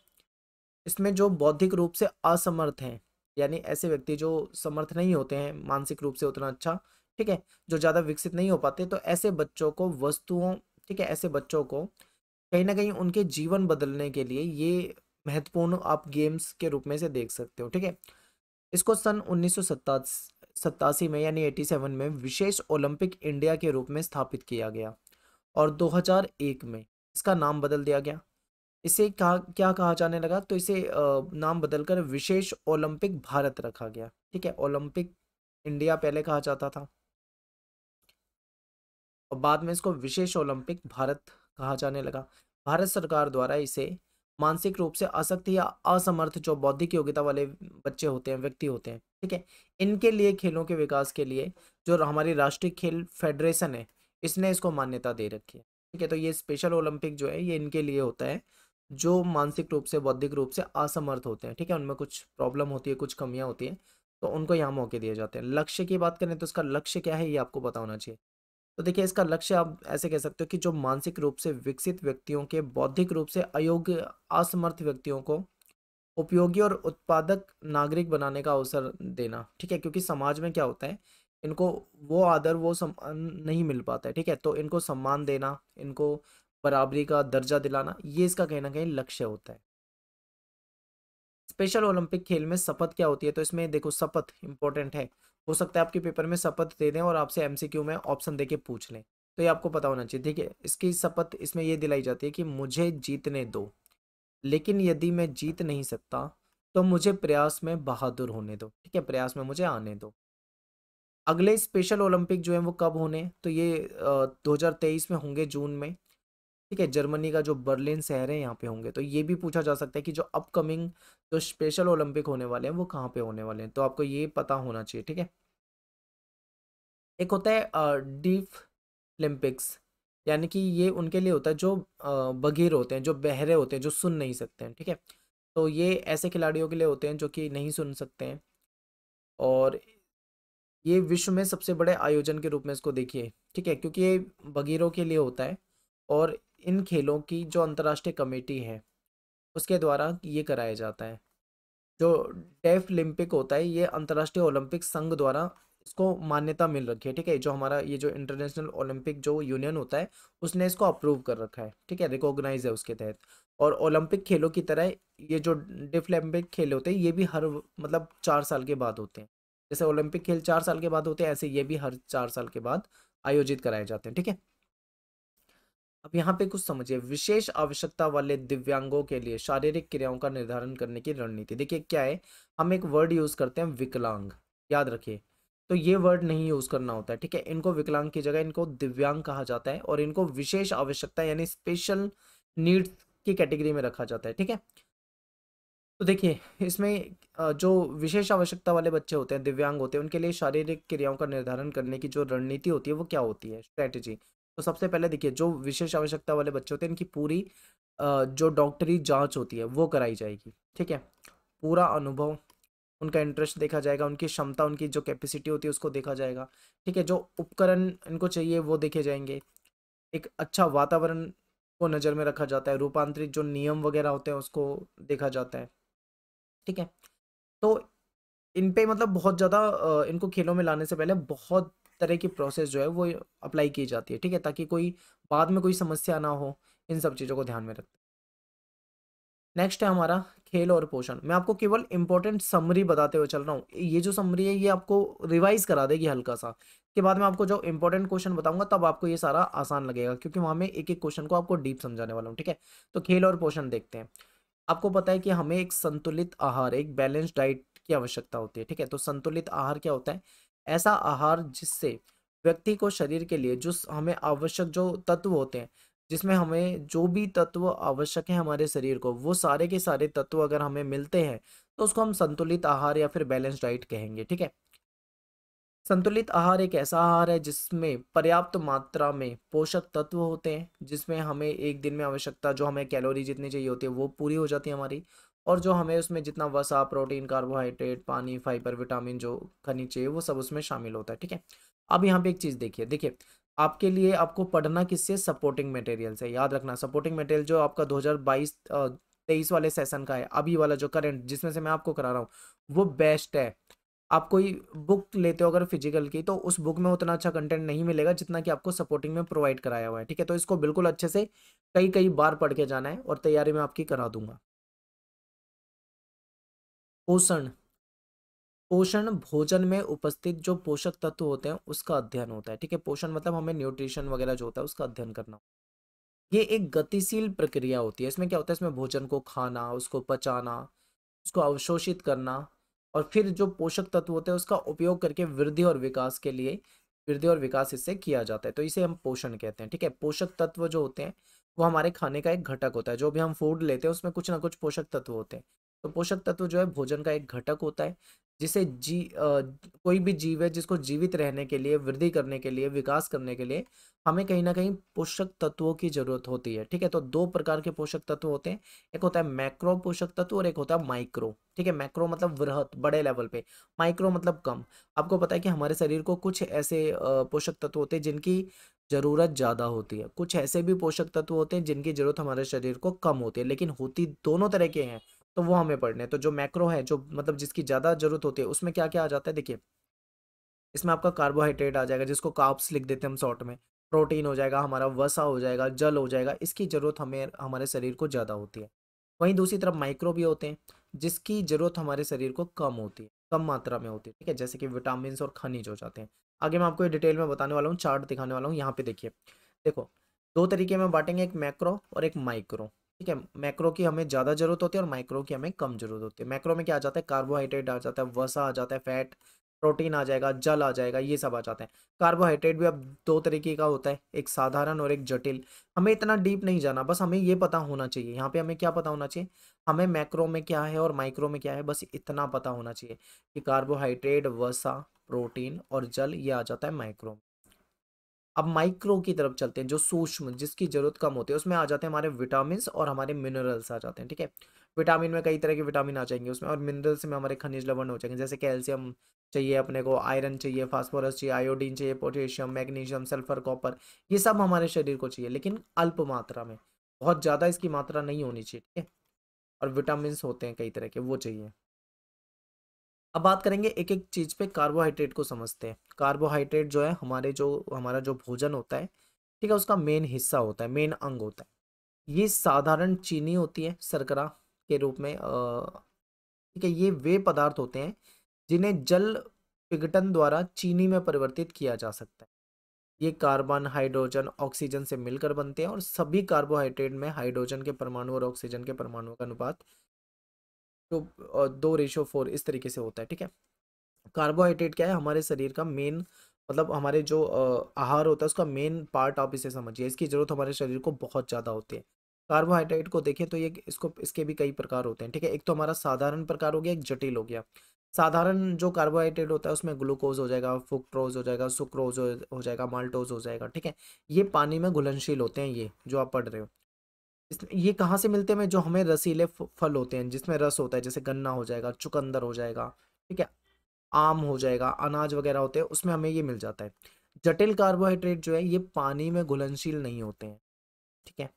इसमें जो बौद्धिक रूप से असमर्थ हैं, यानी ऐसे व्यक्ति जो समर्थ नहीं होते हैं मानसिक रूप से उतना अच्छा, ठीक है, जो ज़्यादा विकसित नहीं हो पाते, तो ऐसे बच्चों को वस्तुओं, ठीक है, ऐसे बच्चों को कहीं ना कहीं उनके जीवन बदलने के लिए ये महत्वपूर्ण आप गेम्स के रूप में से देख सकते हो। ठीक है, इसको सन 1987 में यानी 87 में विशेष ओलंपिक इंडिया के रूप में स्थापित किया गया और 2001 में इसका नाम बदल दिया गया। इसे कहा क्या कहा जाने लगा? तो इसे नाम बदलकर विशेष ओलंपिक भारत रखा गया। ठीक है, ओलंपिक इंडिया पहले कहा जाता था और बाद में इसको विशेष ओलंपिक भारत कहा जाने लगा। भारत सरकार द्वारा इसे मानसिक रूप से अशक्त या असमर्थ जो बौद्धिक योग्यता वाले बच्चे होते हैं, व्यक्ति होते हैं, ठीक है, इनके लिए खेलों के विकास के लिए जो हमारी राष्ट्रीय खेल फेडरेशन है, इसने इसको मान्यता दे रखी है। ठीक है, तो ये स्पेशल ओलंपिक जो है ये इनके लिए होता है जो मानसिक रूप से, बौद्धिक रूप से असमर्थ होते हैं। ठीक है, उनमें कुछ प्रॉब्लम होती है, कुछ कमियां होती हैं, तो उनको यहाँ मौके दिए जाते हैं। लक्ष्य की बात करें तो इसका लक्ष्य क्या है ये आपको पता होना चाहिए। तो देखिए, इसका लक्ष्य आप ऐसे कह सकते हो कि जो मानसिक रूप से विकसित व्यक्तियों के बौद्धिक रूप से अयोग्य, असमर्थ व्यक्तियों को उपयोगी और उत्पादक नागरिक बनाने का अवसर देना। ठीक है, क्योंकि समाज में क्या होता है, इनको वो आदर, वो सम्मान नहीं मिल पाता है। ठीक है, तो इनको सम्मान देना, इनको बराबरी का दर्जा दिलाना, ये इसका कहीं ना कहीं लक्ष्य होता है। स्पेशल ओलंपिक खेल में शपथ क्या होती है? तो इसमें देखो, शपथ इंपॉर्टेंट है। हो सकता है आपके पेपर में शपथ दे दें और आपसे एमसीक्यू में ऑप्शन देके पूछ लें, तो ये आपको पता होना चाहिए। ठीक है, इसकी शपथ इसमें ये दिलाई जाती है कि मुझे जीतने दो, लेकिन यदि मैं जीत नहीं सकता तो मुझे प्रयास में बहादुर होने दो। ठीक है, प्रयास में मुझे आने दो। अगले स्पेशल ओलंपिक जो है वो कब होने? तो ये 2023 में होंगे, जून में। ठीक है, जर्मनी का जो बर्लिन शहर है यहाँ पे होंगे। तो ये भी पूछा जा सकता है कि जो अपकमिंग जो स्पेशल ओलंपिक होने वाले हैं वो कहाँ पे होने वाले हैं, तो आपको ये पता होना चाहिए। ठीक है, एक होता है डीफ ओलंपिक्स, यानी कि ये उनके लिए होता है जो बधिर होते हैं, जो बहरे होते हैं, जो सुन नहीं सकते हैं। ठीक है, तो ये ऐसे खिलाड़ियों के लिए होते हैं जो कि नहीं सुन सकते हैं, और ये विश्व में सबसे बड़े आयोजन के रूप में इसको देखिए। ठीक है, क्योंकि ये बधिरों के लिए होता है और इन खेलों की जो अंतर्राष्ट्रीय कमेटी है उसके द्वारा ये कराया जाता है। जो डेफ ओलंपिक होता है, ये अंतर्राष्ट्रीय ओलंपिक संघ द्वारा इसको मान्यता मिल रखी है। ठीक है, जो हमारा ये जो इंटरनेशनल ओलंपिक जो यूनियन होता है उसने इसको अप्रूव कर रखा है। ठीक है, रिकॉग्नाइज है उसके तहत। और ओलंपिक खेलों की तरह ये जो डेफ ओलंपिक खेल होते हैं ये भी हर मतलब 4 साल के बाद होते हैं। जैसे ओलंपिक खेल 4 साल के बाद होते हैं, ऐसे ये भी हर 4 साल के बाद आयोजित कराए जाते हैं। ठीक है, अब यहाँ पे कुछ समझिए, विशेष आवश्यकता वाले दिव्यांगों के लिए शारीरिक क्रियाओं का निर्धारण करने की रणनीति। देखिए क्या है, हम एक वर्ड यूज करते हैं विकलांग, याद रखिए, तो ये वर्ड नहीं यूज करना होता है। ठीक है, इनको विकलांग की जगह इनको दिव्यांग कहा जाता है, और इनको विशेष आवश्यकता यानी स्पेशल नीड्स की कैटेगरी में रखा जाता है। ठीक है, तो देखिए इसमें जो विशेष आवश्यकता वाले बच्चे होते हैं, दिव्यांग होते हैं, उनके लिए शारीरिक क्रियाओं का निर्धारण करने की जो रणनीति होती है वो क्या होती है, स्ट्रेटेजी। तो सबसे पहले देखिए, जो विशेष आवश्यकता वाले बच्चे होते हैं इनकी पूरी जो डॉक्टरी जांच होती है वो कराई जाएगी। ठीक है, पूरा अनुभव, उनका इंटरेस्ट देखा जाएगा, उनकी क्षमता, उनकी जो कैपेसिटी होती है उसको देखा जाएगा। ठीक है, जो उपकरण इनको चाहिए वो देखे जाएंगे, एक अच्छा वातावरण को नज़र में रखा जाता है, रूपांतरित जो नियम वगैरह होते हैं उसको देखा जाता है। ठीक है, तो इन पे मतलब बहुत ज़्यादा इनको खेलों में लाने से पहले बहुत तरह की प्रोसेस जो है वो अप्लाई की जाती है। ठीक है, ताकि कोई बाद में कोई समस्या ना हो, इन सब चीज़ों को ध्यान में रखते हैं। नेक्स्ट है हमारा खेल और पोषण। मैं आपको केवल इंपॉर्टेंट समरी बताते हुए चल रहा हूँ, ये जो समरी है ये आपको रिवाइज करा देगी हल्का सा, के बाद में आपको जो इंपॉर्टेंट क्वेश्चन बताऊंगा तब आपको ये सारा आसान लगेगा, क्योंकि वहाँ में एक एक क्वेश्चन को आपको डीप समझाने वाला हूँ। ठीक है, तो खेल और पोषण देखते हैं। आपको पता है कि हमें एक संतुलित आहार, एक बैलेंस डाइट की आवश्यकता होती है। ठीक है, तो संतुलित आहार क्या होता है, ऐसा आहार जिससे व्यक्ति को शरीर के लिए जो हमें आवश्यक जो तत्व होते हैं, जिसमें हमें जो भी तत्व आवश्यक है हमारे शरीर को, वो सारे के सारे तत्व अगर हमें मिलते हैं तो उसको हम संतुलित आहार या फिर बैलेंस डाइट कहेंगे। ठीक है, संतुलित आहार एक ऐसा आहार है जिसमें पर्याप्त मात्रा में पोषक तत्व होते हैं, जिसमें हमें एक दिन में आवश्यकता जो हमें कैलोरी जितनी चाहिए होती है वो पूरी हो जाती है हमारी, और जो हमें उसमें जितना वसा, प्रोटीन, कार्बोहाइड्रेट, पानी, फाइबर, विटामिन, जो खनिज चाहिए वो सब उसमें शामिल होता है। ठीक है, अब यहाँ पे एक चीज़ देखिए, देखिए आपके लिए आपको पढ़ना किससे, सपोर्टिंग मटेरियल से। याद रखना, सपोर्टिंग मटेरियल जो आपका 2022-23 वाले सेशन का है, अभी वाला जो करंट जिसमें से मैं आपको करा रहा हूँ वो बेस्ट है। आप कोई बुक लेते हो अगर फिजिकल की, तो उस बुक में उतना अच्छा कंटेंट नहीं मिलेगा जितना कि आपको सपोर्टिंग में प्रोवाइड कराया हुआ है। ठीक है, तो इसको बिल्कुल अच्छे से कई कई बार पढ़ के जाना है, और तैयारी में आपकी करा दूंगा। पोषण, पोषण भोजन में उपस्थित जो पोषक तत्व होते हैं उसका अध्ययन होता है। ठीक है, पोषण मतलब हमें न्यूट्रिशन वगैरह जो होता है उसका अध्ययन करना। ये एक गतिशील प्रक्रिया होती है। इसमें क्या होता है, इसमें भोजन को खाना, उसको पचाना, उसको अवशोषित करना, और फिर जो पोषक तत्व होते हैं उसका उपयोग करके वृद्धि और विकास के लिए, वृद्धि और विकास इससे किया जाता है, तो इसे हम पोषण कहते हैं। ठीक है, पोषक तत्व जो होते हैं वो हमारे खाने का एक घटक होता है। जो भी हम फूड लेते हैं उसमें कुछ ना कुछ पोषक तत्व होते हैं, तो पोषक तत्व जो है भोजन का एक घटक होता है, जिसे कोई भी जीव है जिसको जीवित रहने के लिए, वृद्धि करने के लिए, विकास करने के लिए हमें कहीं ना कहीं पोषक तत्वों की जरूरत होती है। ठीक है, तो दो प्रकार के पोषक तत्व होते हैं, एक होता है मैक्रो पोषक तत्व और एक होता है माइक्रो। ठीक है, मैक्रो मतलब वृहत, बड़े लेवल पे, माइक्रो मतलब कम। आपको पता है कि हमारे शरीर को कुछ ऐसे पोषक तत्व होते हैं जिनकी जरूरत ज्यादा होती है, कुछ ऐसे भी पोषक तत्व होते हैं जिनकी जरूरत हमारे शरीर को कम होती है, लेकिन होती दोनों तरह के हैं, तो वो हमें पढ़ने हैं। तो जो मैक्रो है, जो मतलब जिसकी ज्यादा जरूरत होती है, उसमें क्या क्या आ जाता है, देखिए इसमें आपका कार्बोहाइड्रेट आ जाएगा जिसको कार्ब्स लिख देते हैं हम शॉर्ट में, प्रोटीन हो जाएगा हमारा, वसा हो जाएगा, जल हो जाएगा, इसकी जरूरत हमें हमारे शरीर को ज़्यादा होती है। वहीं दूसरी तरफ माइक्रो भी होते हैं जिसकी जरूरत हमारे शरीर को कम होती है, कम मात्रा में होती है। ठीक है, जैसे कि विटामिन और खनिज हो जाते हैं। आगे मैं आपको ये डिटेल में बताने वाला हूँ, चार्ट दिखाने वाला हूँ। यहाँ पे देखिए, देखो दो तरीके में बांटेंगे, एक मैक्रो और एक माइक्रो। ठीक है, मैक्रो की हमें ज़्यादा जरूरत होती है और माइक्रो की हमें कम जरूरत होती है। मैक्रो में क्या आ जाता है, कार्बोहाइड्रेट आ जाता है, वसा आ जाता है, फैट, प्रोटीन आ जाएगा, जल आ जाएगा, ये सब आ जाते हैं। कार्बोहाइड्रेट भी अब दो तरीके का होता है, एक साधारण और एक जटिल। हमें इतना डीप नहीं जाना, बस हमें ये पता होना चाहिए। यहाँ पे हमें क्या पता होना चाहिए, हमें मैक्रो में क्या है और माइक्रो में क्या है, बस इतना पता होना चाहिए कि कार्बोहाइड्रेट, वसा, प्रोटीन और जल ये आ जाता है माइक्रो। अब माइक्रो की तरफ चलते हैं, जो सूक्ष्म, जिसकी जरूरत कम होती है, उसमें आ जाते हैं हमारे विटामिन और हमारे मिनरल्स आ जाते हैं। ठीक है, विटामिन में कई तरह के विटामिन आ जाएंगे उसमें, और मिनरल्स में हमारे खनिज लवण हो जाएंगे, जैसे कैल्शियम चाहिए अपने को, आयरन चाहिए, फास्फोरस चाहिए, आयोडीन चाहिए, पोटेशियम, मैग्नीशियम, सल्फर, कॉपर, ये सब हमारे शरीर को चाहिए, लेकिन अल्प मात्रा में, बहुत ज़्यादा इसकी मात्रा नहीं होनी चाहिए। ठीक है, और विटामिन होते हैं कई तरह के, वो चाहिए। अब बात करेंगे एक एक चीज पे, कार्बोहाइड्रेट को समझते हैं। कार्बोहाइड्रेट जो है हमारा जो भोजन होता है, ठीक है, उसका मेन हिस्सा होता है, मेन अंग होता है। ये साधारण चीनी होती है शर्करा के रूप में, ठीक है, ये वे पदार्थ होते हैं जिन्हें जल विघटन द्वारा चीनी में परिवर्तित किया जा सकता है। ये कार्बन, हाइड्रोजन, ऑक्सीजन से मिलकर बनते हैं और सभी कार्बोहाइड्रेट में हाइड्रोजन के परमाणु और ऑक्सीजन के परमाणुओं का अनुपात जो 2:4 इस तरीके से होता है। ठीक है, कार्बोहाइड्रेट क्या है, हमारे शरीर का मेन, मतलब हमारे जो आहार होता है उसका मेन पार्ट आप इसे समझिए। इसकी जरूरत हमारे शरीर को बहुत ज़्यादा होती है। कार्बोहाइड्रेट को देखें तो ये इसको इसके भी कई प्रकार होते हैं। ठीक है, एक तो हमारा साधारण प्रकार हो गया, एक जटिल हो गया। साधारण जो कार्बोहाइड्रेट होता है उसमें ग्लूकोज हो जाएगा, फ्रुक्टोज हो जाएगा, सुक्रोज हो जाएगा, माल्टोज हो जाएगा। ठीक है, ये पानी में घुलनशील होते हैं, ये जो आप पढ़ रहे हो। ये कहाँ से मिलते हैं, जो हमें रसीले फल होते हैं जिसमें रस होता है, जैसे गन्ना हो जाएगा, चुकंदर हो जाएगा, ठीक है, आम हो जाएगा, अनाज वगैरह होते हैं, उसमें हमें ये मिल जाता है। जटिल कार्बोहाइड्रेट जो है ये पानी में घुलनशील नहीं होते हैं। ठीक है,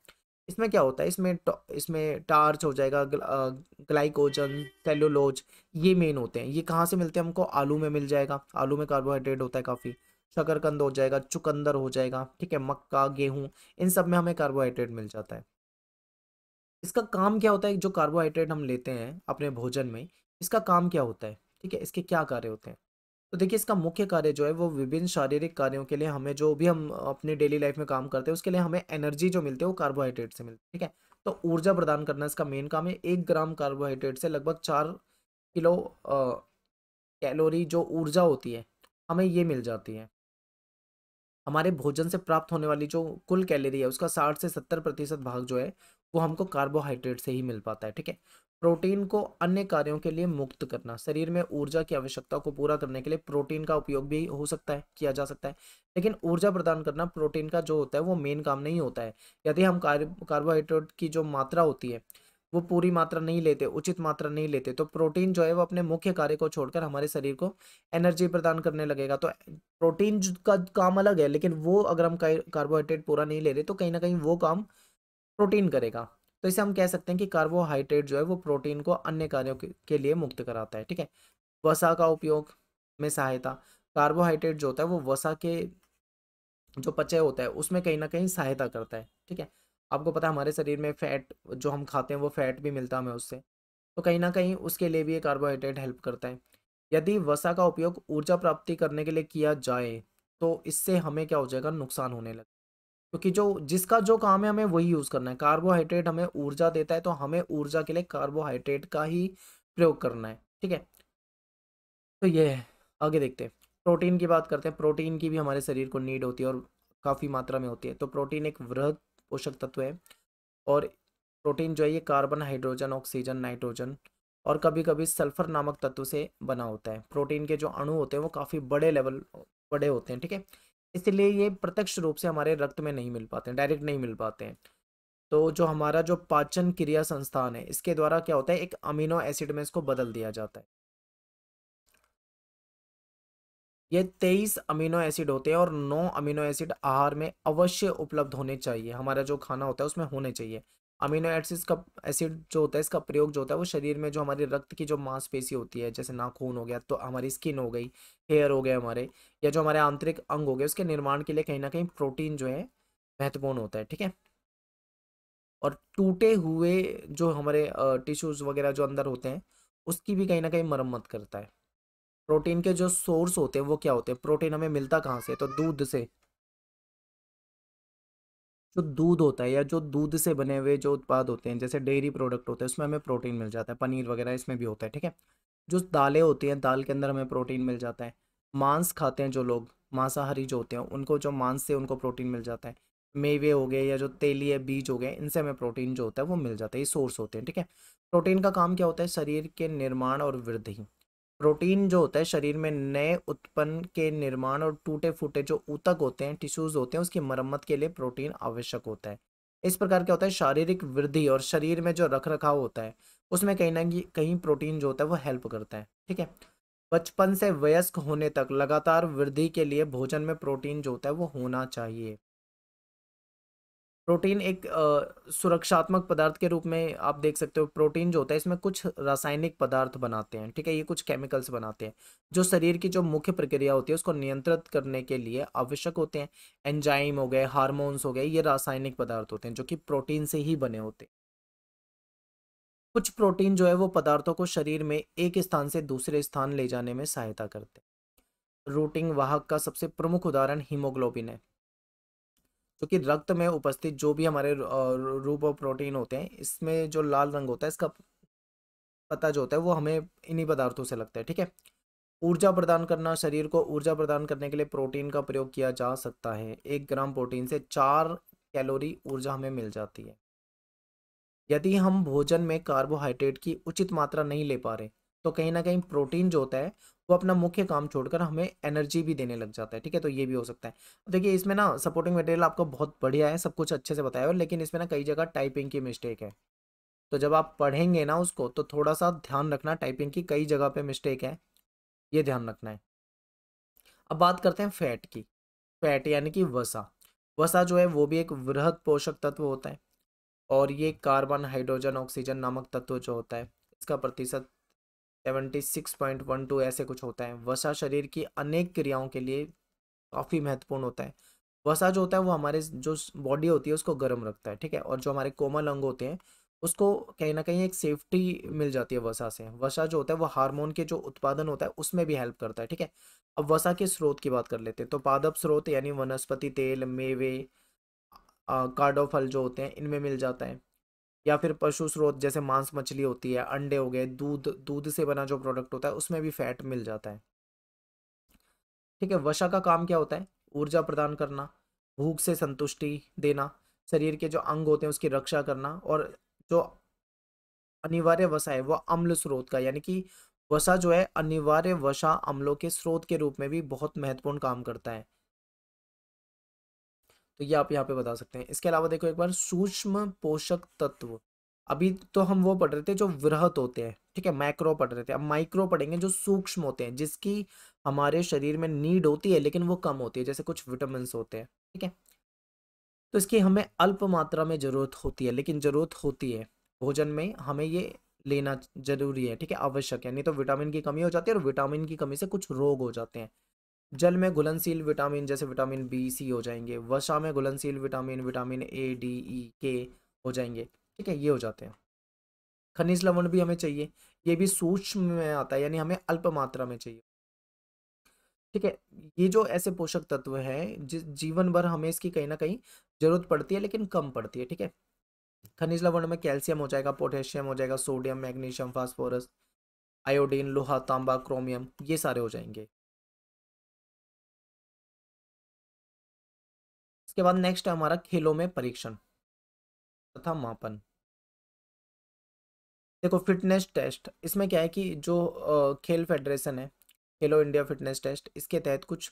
इसमें क्या होता है, इसमें टार्च हो जाएगा, ग्लाइकोजन, सेलुलोज, ये मेन होते हैं। ये कहाँ से मिलते हैं हमको, आलू में मिल जाएगा, आलू में कार्बोहाइड्रेट होता है काफ़ी। शकरकंद हो जाएगा, चुकंदर हो जाएगा, ठीक है, मक्का, गेहूं, इन सब में हमें कार्बोहाइड्रेट मिल जाता है। इसका काम क्या होता है, जो कार्बोहाइड्रेट हम लेते हैं अपने भोजन में, इसका काम क्या होता है, ठीक है, इसके क्या कार्य होते हैं। तो देखिए, इसका मुख्य कार्य जो है वो विभिन्न शारीरिक कार्यों के लिए, हमें जो भी हम अपनी डेली लाइफ में काम करते हैं उसके लिए हमें एनर्जी जो मिलती है वो कार्बोहाइड्रेट से मिलती है। ठीक है, तो ऊर्जा प्रदान करना इसका मेन काम है। 1 ग्राम कार्बोहाइड्रेट से लगभग 4 किलो कैलोरी जो ऊर्जा होती है हमें ये मिल जाती है। हमारे भोजन से प्राप्त होने वाली जो कुल कैलोरी है उसका 60 से 70% भाग जो है वो हमको कार्बोहाइड्रेट से ही मिल पाता है। ठीक है, प्रोटीन को अन्य कार्यों के लिए मुक्त करना, शरीर में ऊर्जा की आवश्यकता को पूरा करने के लिए प्रोटीन का उपयोग भी हो सकता है, किया जा सकता है। लेकिन ऊर्जा प्रदान करना प्रोटीन का जो होता है वो मेन काम नहीं होता है। यदि हम कार्बोहाइड्रेट की जो मात्रा होती है वो पूरी मात्रा नहीं लेते, उचित मात्रा नहीं लेते, तो प्रोटीन जो है वो अपने मुख्य कार्य को छोड़कर हमारे शरीर को एनर्जी प्रदान करने लगेगा। तो प्रोटीन का काम अलग है, लेकिन वो अगर हम कार्बोहाइड्रेट पूरा नहीं ले रहे तो कहीं ना कहीं वो काम प्रोटीन करेगा। तो इसे हम कह सकते हैं कि कार्बोहाइड्रेट जो है वो प्रोटीन को अन्य कार्यों के लिए मुक्त कराता है। ठीक है, वसा का उपयोग में सहायता, कार्बोहाइड्रेट जो होता है वो वसा के जो पचय होता है उसमें कहीं ना कहीं सहायता करता है। ठीक है, आपको पता है हमारे शरीर में फैट जो हम खाते हैं वो फैट भी मिलता है हमें उससे, तो कहीं ना कहीं उसके लिए भी ये कार्बोहाइड्रेट हेल्प करता है। यदि वसा का उपयोग ऊर्जा प्राप्ति करने के लिए किया जाए तो इससे हमें क्या हो जाएगा, नुकसान होने लगे, क्योंकि जो जिसका जो काम है हमें वही यूज करना है। कार्बोहाइड्रेट हमें ऊर्जा देता है तो हमें ऊर्जा के लिए कार्बोहाइड्रेट का ही प्रयोग करना है। ठीक है, तो ये है। आगे देखते हैं, प्रोटीन की बात करते हैं। प्रोटीन की भी हमारे शरीर को नीड होती है और काफ़ी मात्रा में होती है। तो प्रोटीन एक वृहद पोषक तत्व है और प्रोटीन जो है ये कार्बन, हाइड्रोजन, ऑक्सीजन, नाइट्रोजन और कभी कभी सल्फर नामक तत्व से बना होता है। प्रोटीन के जो अणु होते हैं वो काफ़ी बड़े होते हैं। ठीक है, इसलिए ये प्रत्यक्ष रूप से हमारे रक्त में नहीं मिल पाते हैं, डायरेक्ट नहीं मिल पाते हैं। तो जो हमारा जो पाचन क्रिया संस्थान है इसके द्वारा क्या होता है, एक अमीनो एसिड में इसको बदल दिया जाता है। ये 23 अमीनो एसिड होते हैं और 9 अमीनो एसिड आहार में अवश्य उपलब्ध होने चाहिए। हमारा जो खाना होता है उसमें होने चाहिए। अमीनो एसिड जो होता है इसका प्रयोग जो होता है वो शरीर में जो हमारी रक्त की जो मांसपेशी होती है, जैसे नाखून हो गया, तो हमारी स्किन हो गई, हेयर हो गए हमारे, या जो हमारे आंतरिक अंग हो गए, उसके निर्माण के लिए कहीं ना कहीं प्रोटीन जो है महत्वपूर्ण होता है। ठीक है, और टूटे हुए जो हमारे टिश्यूज वगैरह जो अंदर होते हैं उसकी भी कहीं ना कहीं मरम्मत करता है। प्रोटीन के जो सोर्स होते हैं वो क्या होते हैं, प्रोटीन हमें मिलता कहाँ से, तो दूध से। जो दूध होता है या जो दूध से बने हुए जो उत्पाद होते हैं जैसे डेयरी प्रोडक्ट होते हैं उसमें हमें प्रोटीन मिल जाता है, पनीर वगैरह इसमें भी होता है। ठीक है, जो दालें होती हैं दाल के अंदर हमें प्रोटीन मिल जाता है। मांस खाते हैं जो लोग, मांसाहारी जो होते हैं, उनको जो मांस से उनको प्रोटीन मिल जाता है। मेवे हो गए या जो तेलीय बीज हो गए, इनसे हमें प्रोटीन जो होता है वो मिल जाता है, ये सोर्स होते हैं। ठीक है, प्रोटीन का काम क्या होता है, शरीर के निर्माण और वृद्धि। प्रोटीन जो होता है शरीर में नए उत्पन्न के निर्माण और टूटे फूटे जो ऊतक होते हैं, टिश्यूज होते हैं, उसकी मरम्मत के लिए प्रोटीन आवश्यक होता है। इस प्रकार क्या होता है, शारीरिक वृद्धि और शरीर में जो रख रखाव होता है उसमें कहीं ना कहीं प्रोटीन जो होता है वो हेल्प करता है। ठीक है, बचपन से वयस्क होने तक लगातार वृद्धि के लिए भोजन में प्रोटीन जो होता है वो होना चाहिए। प्रोटीन एक सुरक्षात्मक पदार्थ के रूप में आप देख सकते हो। प्रोटीन जो होता है इसमें कुछ रासायनिक पदार्थ बनाते हैं। ठीक है, ये कुछ केमिकल्स बनाते हैं जो शरीर की जो मुख्य प्रक्रिया होती है उसको नियंत्रित करने के लिए आवश्यक होते हैं। एंजाइम हो गए, हार्मोन्स हो गए, ये रासायनिक पदार्थ होते हैं जो कि प्रोटीन से ही बने होते हैं। कुछ प्रोटीन जो है वो पदार्थों को शरीर में एक स्थान से दूसरे स्थान ले जाने में सहायता करते हैं। रूटिंग वाहक का सबसे प्रमुख उदाहरण हीमोग्लोबिन है, जो कि रक्त में उपस्थित जो भी हमारे रूप प्रोटीन होते हैं, इसमें जो लाल रंग होता है इसका पता जो होता है वो हमें इन्हीं पदार्थों से लगता है। ठीक है। ऊर्जा प्रदान करना, शरीर को ऊर्जा प्रदान करने के लिए प्रोटीन का प्रयोग किया जा सकता है। 1 ग्राम प्रोटीन से 4 कैलोरी ऊर्जा हमें मिल जाती है। यदि हम भोजन में कार्बोहाइड्रेट की उचित मात्रा नहीं ले पा रहे, तो कहीं ना कहीं प्रोटीन जो होता है वो अपना मुख्य काम छोड़कर हमें एनर्जी भी देने लग जाता है। ठीक है, तो ये भी हो सकता है। देखिए इसमें ना सपोर्टिंग मटेरियल आपका बहुत बढ़िया है, सब कुछ अच्छे से बताया हुआ है, लेकिन इसमें ना कई जगह टाइपिंग की मिस्टेक है। तो जब आप पढ़ेंगे ना उसको तो थोड़ा सा ध्यान रखना, टाइपिंग की कई जगह पे मिस्टेक है, ये ध्यान रखना है। अब बात करते हैं फैट की। फैट यानी कि वसा। वसा जो है वो भी एक वृहद पोषक तत्व होता है, और ये कार्बन, हाइड्रोजन, ऑक्सीजन नामक तत्व जो होता है इसका प्रतिशत 76.12 ऐसे कुछ होता है। वसा शरीर की अनेक क्रियाओं के लिए काफ़ी महत्वपूर्ण होता है। वसा जो होता है वो हमारे जो बॉडी होती है उसको गर्म रखता है। ठीक है, और जो हमारे कोमल अंग होते हैं उसको कहीं ना कहीं एक सेफ्टी मिल जाती है वसा से। वसा जो होता है वो हार्मोन के जो उत्पादन होता है उसमें भी हेल्प करता है। ठीक है। अब वसा के स्रोत की बात कर लेते हैं, तो पादप स्रोत यानी वनस्पति तेल, मेवे, कार्डो फल जो होते हैं इनमें मिल जाता है, या फिर पशु स्रोत जैसे मांस मछली होती है, अंडे हो गए, दूध, दूध से बना जो प्रोडक्ट होता है उसमें भी फैट मिल जाता है। ठीक है। वसा का काम क्या होता है? ऊर्जा प्रदान करना, भूख से संतुष्टि देना, शरीर के जो अंग होते हैं उसकी रक्षा करना, और जो अनिवार्य वसा है वो अम्ल स्रोत का, यानी कि वसा जो है अनिवार्य वसा अम्लों के स्रोत के रूप में भी बहुत महत्वपूर्ण काम करता है। तो ये आप यहाँ पे बता सकते हैं। इसके अलावा देखो एक बार सूक्ष्म पोषक तत्व। अभी तो हम वो पढ़ रहे थे जो वृहत होते हैं, ठीक है, मैक्रो पढ़ रहे थे। अब माइक्रो पढ़ेंगे जो सूक्ष्म होते हैं, जिसकी हमारे शरीर में नीड होती है लेकिन वो कम होती है, जैसे कुछ विटामिन होते हैं। ठीक है, तो इसकी हमें अल्प मात्रा में जरूरत होती है, लेकिन जरूरत होती है भोजन में, हमें ये लेना जरूरी है। ठीक है, आवश्यक है, नहीं तो विटामिन की कमी हो जाती है और विटामिन की कमी से कुछ रोग हो जाते हैं। जल में घुलनशील विटामिन जैसे विटामिन बी, सी हो जाएंगे। वसा में घुलनशील विटामिन, विटामिन ए, डी, ई, के हो जाएंगे। ठीक है, ये हो जाते हैं। खनिज लवण भी हमें चाहिए, ये भी सूक्ष्म में आता है, यानी हमें अल्प मात्रा में चाहिए। ठीक है, ये जो ऐसे पोषक तत्व हैं जिस जीवन भर हमें इसकी कहीं ना कहीं जरूरत पड़ती है लेकिन कम पड़ती है। ठीक है, खनिज लवण में कैल्शियम हो जाएगा, पोटेशियम हो जाएगा, सोडियम, मैग्नीशियम, फास्फोरस, आयोडीन, लोहा, तांबा, क्रोमियम, ये सारे हो जाएंगे। इसके बाद नेक्स्ट है हमारा खेलों में परीक्षण तथा मापन। देखो फिटनेस टेस्ट, इसमें क्या है कि जो खेल फेडरेशन है, खेलो इंडिया फिटनेस टेस्ट, इसके तहत कुछ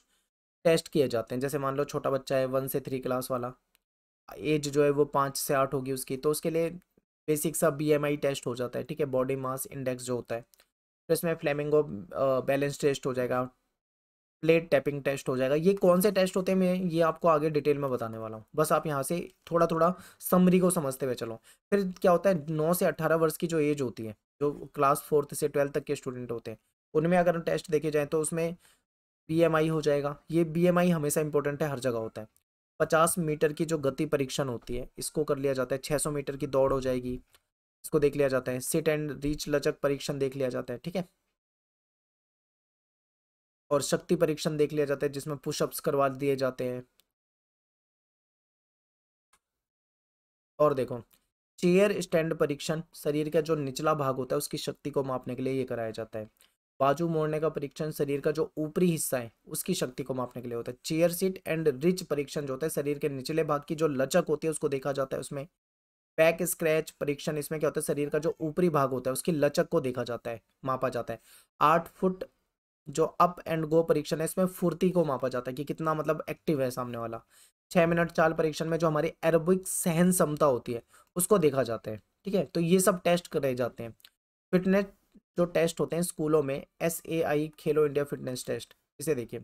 टेस्ट किए जाते हैं। जैसे मान लो छोटा बच्चा है 1 से 3 क्लास वाला, एज जो है वो 5 से 8 होगी उसकी, तो उसके लिए बेसिक सा बीएमआई टेस्ट हो जाता है। ठीक है, बॉडी मास इंडेक्स जो होता है। फिर इसमें फ्लेमिंगो बैलेंस टेस्ट हो जाएगा, प्लेट टैपिंग टेस्ट हो जाएगा। ये कौन से टेस्ट होते हैं मैं ये आपको आगे डिटेल में बताने वाला हूँ, बस आप यहाँ से थोड़ा थोड़ा समरी को समझते हुए चलो। फिर क्या होता है, 9 से 18 वर्ष की जो एज होती है, जो क्लास 4th से 12th तक के स्टूडेंट होते हैं, उनमें अगर टेस्ट देखे जाए तो उसमें बीएमआई हो जाएगा। ये बीएमआई हमेशा इंपॉर्टेंट है, हर जगह होता है। 50 मीटर की जो गति परीक्षण होती है इसको कर लिया जाता है। 600 मीटर की दौड़ हो जाएगी, इसको देख लिया जाता है। सिट एंड रीच लचक परीक्षण देख लिया जाता है। ठीक है, और शक्ति परीक्षण देख लिया जाता है जिसमें पुशअप्स करवा दिए जाते हैं। और देखो चेयर स्टैंड परीक्षण, शरीर का जो निचला भाग होता है उसकी शक्ति को मापने के लिए ये कराया जाता है। बाजू मोड़ने का परीक्षण, शरीर का जो ऊपरी हिस्सा है उसकी शक्ति को मापने के लिए होता है। चेयर सीट एंड रिच परीक्षण जो होता है, शरीर के निचले भाग की जो लचक होती है उसको देखा जाता है उसमें। बैक स्क्रैच परीक्षण, इसमें क्या होता है, शरीर का जो ऊपरी भाग होता है उसकी लचक को देखा जाता है, मापा जाता है। 8 फुट जो अप एंड गो परीक्षण है, इसमें फुर्ती को मापा जाता है कि कितना मतलब एक्टिव है सामने वाला। 6 मिनट चाल परीक्षण में जो हमारी एरोबिक सहन क्षमता होती है उसको देखा जाता है। ठीक है, तो ये सब टेस्ट करे जाते हैं। फिटनेस जो टेस्ट होते हैं स्कूलों में, SAI खेलो इंडिया फिटनेस टेस्ट, इसे देखिए।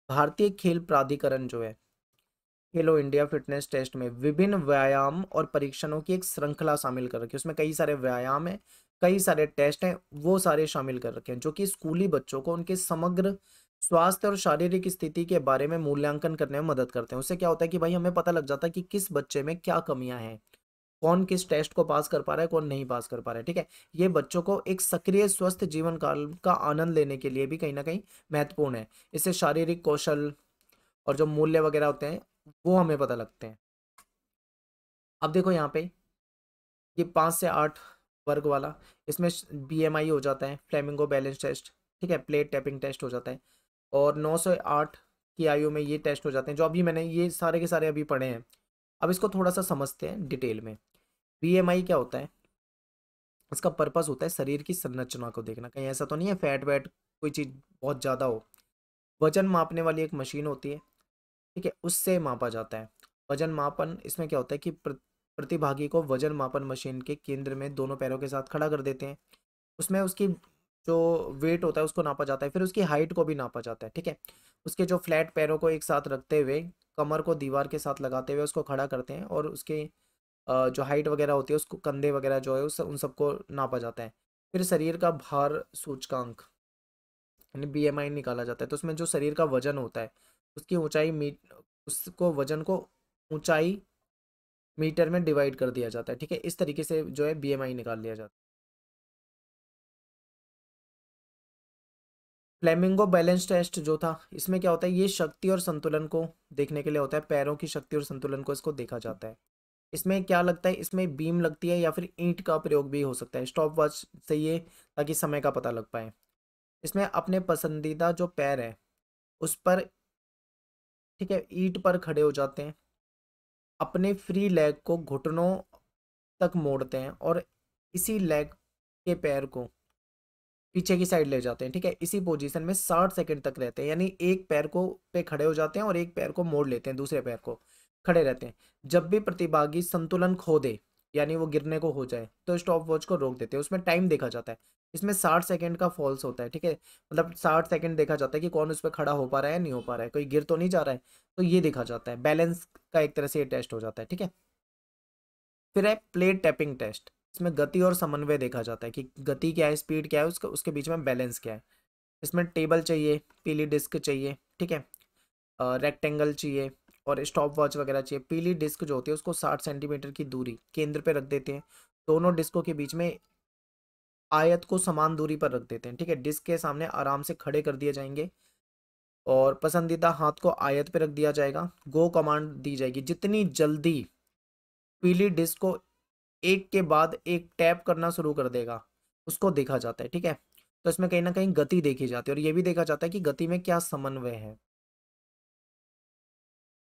भारतीय खेल प्राधिकरण जो है खेलो इंडिया फिटनेस टेस्ट में विभिन्न व्यायाम और परीक्षणों की एक श्रृंखला शामिल कर रखी है। उसमें कई सारे व्यायाम है, कई सारे टेस्ट हैं, वो सारे शामिल कर रखे हैं जो कि स्कूली बच्चों को उनके समग्र स्वास्थ्य और शारीरिक स्थिति के बारे में मूल्यांकन करने में मदद करते हैं। उससे क्या होता है कि भाई हमें पता लग जाता है कि किस बच्चे में क्या कमियां हैं, कौन किस टेस्ट को पास कर पा रहा है, कौन नहीं पास कर पा रहा है। ठीक है, ये बच्चों को एक सक्रिय स्वस्थ जीवन काल का आनंद लेने के लिए भी कहीं ना कहीं महत्वपूर्ण है। इससे शारीरिक कौशल और जो मूल्य वगैरह होते हैं वो हमें पता लगते हैं। अब देखो यहाँ पे ये 5 से 8 वर्ग वाला, इसमें BMI हो जाता है, फ्लेमिंगो बैलेंस टेस्ट, ठीक है, प्लेट टैपिंग टेस्ट हो जाता है, और 9 से 8 की आयु में ये टेस्ट हो जाते हैं, जो अभी मैंने ये सारे के सारे अभी पढ़े हैं। अब इसको थोड़ा सा समझते हैं डिटेल में। BMI क्या होता है? इसका पर्पस होता है शरीर की संरचना को देखना, कहीं ऐसा तो नहीं है फैट वैट कोई चीज़ बहुत ज़्यादा हो। वजन मापने वाली एक मशीन होती है, ठीक है, उससे मापा जाता है। वजन मापन, इसमें क्या होता है कि प्रतिभागी को वजन मापन मशीन के केंद्र में दोनों पैरों के साथ खड़ा कर देते हैं। उसमें उसकी जो वेट होता है उसको नापा जाता है, फिर उसकी हाइट को भी नापा जाता है। ठीक है, उसके जो फ्लैट पैरों को एक साथ रखते हुए, कमर को दीवार के साथ लगाते हुए उसको खड़ा करते हैं, और उसके जो हाइट वगैरह होती है, उसको कंधे वगैरह जो है उन सबको नापा जाता है। फिर शरीर का भार सूचकांक यानी BMI निकाला जाता है। तो उसमें जो शरीर का वजन होता है उसकी ऊंचाई उसको वजन को ऊंचाई मीटर में डिवाइड कर दिया जाता है। ठीक है, इस तरीके से जो है BMI निकाल लिया जाता है। फ्लेमिंगो बैलेंस टेस्ट जो था, इसमें क्या होता है, ये शक्ति और संतुलन को देखने के लिए होता है, पैरों की शक्ति और संतुलन को इसको देखा जाता है। इसमें क्या लगता है, इसमें बीम लगती है या फिर ईंट का प्रयोग भी हो सकता है, स्टॉप वॉच से ये, ताकि समय का पता लग पाए। इसमें अपने पसंदीदा जो पैर है उस पर, ठीक है, ईंट पर खड़े हो जाते हैं, अपने फ्री लेग को घुटनों तक मोड़ते हैं, और इसी लेग के पैर को पीछे की साइड ले जाते हैं। ठीक है, इसी पोजीशन में 60 सेकंड तक रहते हैं, यानी एक पैर को पे खड़े हो जाते हैं और एक पैर को मोड़ लेते हैं, दूसरे पैर को खड़े रहते हैं। जब भी प्रतिभागी संतुलन खो दे, यानी वो गिरने को हो जाए, तो स्टॉप वॉच को रोक देते हैं। उसमें टाइम देखा जाता है, इसमें 60 सेकंड का फॉल्स होता है। ठीक है, मतलब 60 सेकंड देखा जाता है कि कौन उस पर खड़ा हो पा रहा है या नहीं हो पा रहा है, कोई गिर तो नहीं जा रहा है, तो ये देखा जाता है। बैलेंस का एक तरह से ये टेस्ट हो जाता है। ठीक है, फिर है प्लेट टैपिंग टेस्ट। इसमें गति और समन्वय देखा जाता है कि गति क्या है, स्पीड क्या है, उसका उसके बीच में बैलेंस क्या है। इसमें टेबल चाहिए, पीली डिस्क चाहिए, ठीक है, रेक्टेंगल चाहिए, और स्टॉप वॉच वगैरह चाहिए। पीली डिस्क जो होती है उसको 60 सेंटीमीटर की दूरी केंद्र पे रख देते हैं, दोनों डिस्कों के बीच में आयत को समान दूरी पर रख देते हैं। ठीक है, डिस्क के सामने आराम से खड़े कर दिए जाएंगे, और पसंदीदा हाथ को आयत पे रख दिया जाएगा। गो कमांड दी जाएगी, जितनी जल्दी पीली डिस्क को एक के बाद एक टैप करना शुरू कर देगा उसको देखा जाता है। ठीक है, तो इसमें कहीं ना कहीं गति देखी जाती है, और ये भी देखा जाता है कि गति में क्या समन्वय है।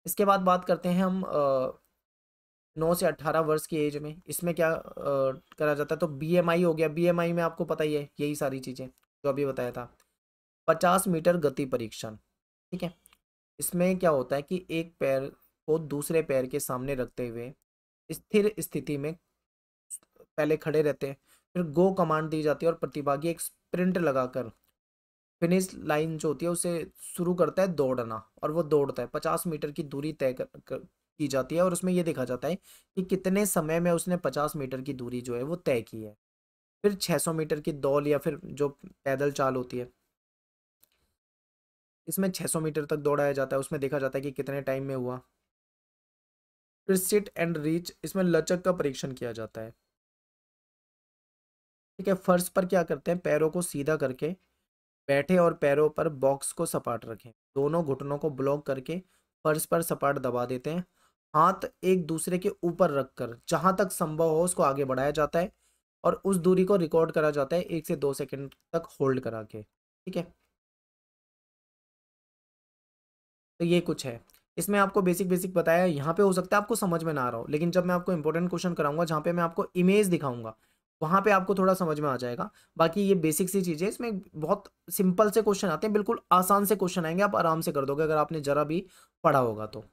इसके बाद बात करते हैं हम 9 से 18 वर्ष की एज में, इसमें क्या करा जाता है, तो BMI हो गया। BMI में आपको पता ही है यही सारी चीज़ें जो अभी बताया था। 50 मीटर गति परीक्षण, ठीक है, इसमें क्या होता है कि एक पैर को दूसरे पैर के सामने रखते हुए स्थिर स्थिति में पहले खड़े रहते हैं, फिर गो कमांड दी जाती है, और प्रतिभागी एक स्प्रिंट लगाकर फिनिश लाइन जो होती है उसे शुरू करता है दौड़ना, और वो दौड़ता है। 50 मीटर की दूरी तय की जाती है, और उसमें ये देखा जाता है कि कितने समय में उसने 50 मीटर की दूरी जो है वो तय की है। फिर 600 मीटर की दौड़ या फिर जो पैदल चाल होती है, इसमें 600 मीटर तक दौड़ाया जाता है, उसमें देखा जाता है कि कितने टाइम में हुआ। फिर सिट एंड रीच, इसमें लचक का परीक्षण किया जाता है। ठीक है, फर्श पर क्या करते हैं, पैरों को सीधा करके बैठे और पैरों पर बॉक्स को सपाट रखें, दोनों घुटनों को ब्लॉक करके फर्श पर सपाट दबा देते हैं। हाथ एक दूसरे के ऊपर रखकर जहां तक संभव हो उसको आगे बढ़ाया जाता है, और उस दूरी को रिकॉर्ड करा जाता है 1 से 2 सेकंड तक होल्ड करा के। ठीक है, तो ये कुछ है। इसमें आपको बेसिक बेसिक बताया, यहाँ पे हो सकता है आपको समझ में ना आ रहा हो, लेकिन जब मैं आपको इंपॉर्टेंट क्वेश्चन कराऊंगा जहाँ पे मैं आपको इमेज दिखाऊंगा, वहाँ पे आपको थोड़ा समझ में आ जाएगा। बाकी ये बेसिक सी चीज़ें, इसमें बहुत सिंपल से क्वेश्चन आते हैं, बिल्कुल आसान से क्वेश्चन आएंगे, आप आराम से कर दोगे अगर आपने जरा भी पढ़ा होगा तो।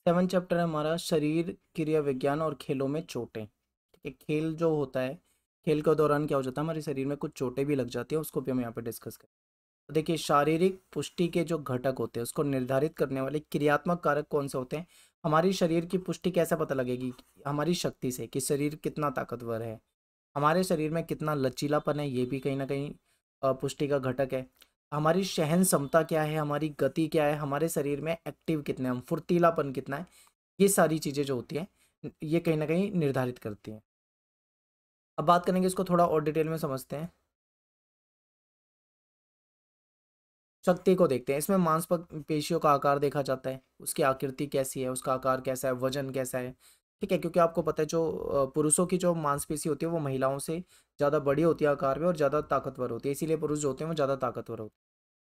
7 चैप्टर है हमारा शरीर क्रिया विज्ञान और खेलों में चोटें। ठीक है, खेल जो होता है, खेल के दौरान क्या हो जाता है, हमारे शरीर में कुछ चोटें भी लग जाती है, उसको भी हम यहाँ पे डिस्कस करें। तो देखिए, शारीरिक पुष्टि के जो घटक होते हैं उसको निर्धारित करने वाले क्रियात्मक कारक कौन से होते हैं। हमारी शरीर की पुष्टि कैसे पता लगेगी, हमारी शक्ति से, कि शरीर कितना ताकतवर है, हमारे शरीर में कितना लचीलापन है, ये भी कहीं ना कहीं पुष्टि का घटक है। हमारी सहन क्षमता क्या है, हमारी गति क्या है, हमारे शरीर में एक्टिव कितने हैं हम, फुर्तीलापन कितना है, ये सारी चीज़ें जो होती हैं ये कहीं ना कहीं निर्धारित करती हैं। अब बात करेंगे, इसको थोड़ा और डिटेल में समझते हैं। शक्ति को देखते हैं। इसमें पेशियों का आकार देखा जाता है, उसकी आकृति कैसी है, उसका आकार कैसा है, वजन कैसा है। ठीक है, क्योंकि आपको पता है जो पुरुषों की जो मांसपेशी होती है वो महिलाओं से ज़्यादा बड़ी होती है आकार में और ज़्यादा ताकतवर होती है, इसीलिए पुरुष जो होते हैं वो ज़्यादा ताकतवर होते हैं।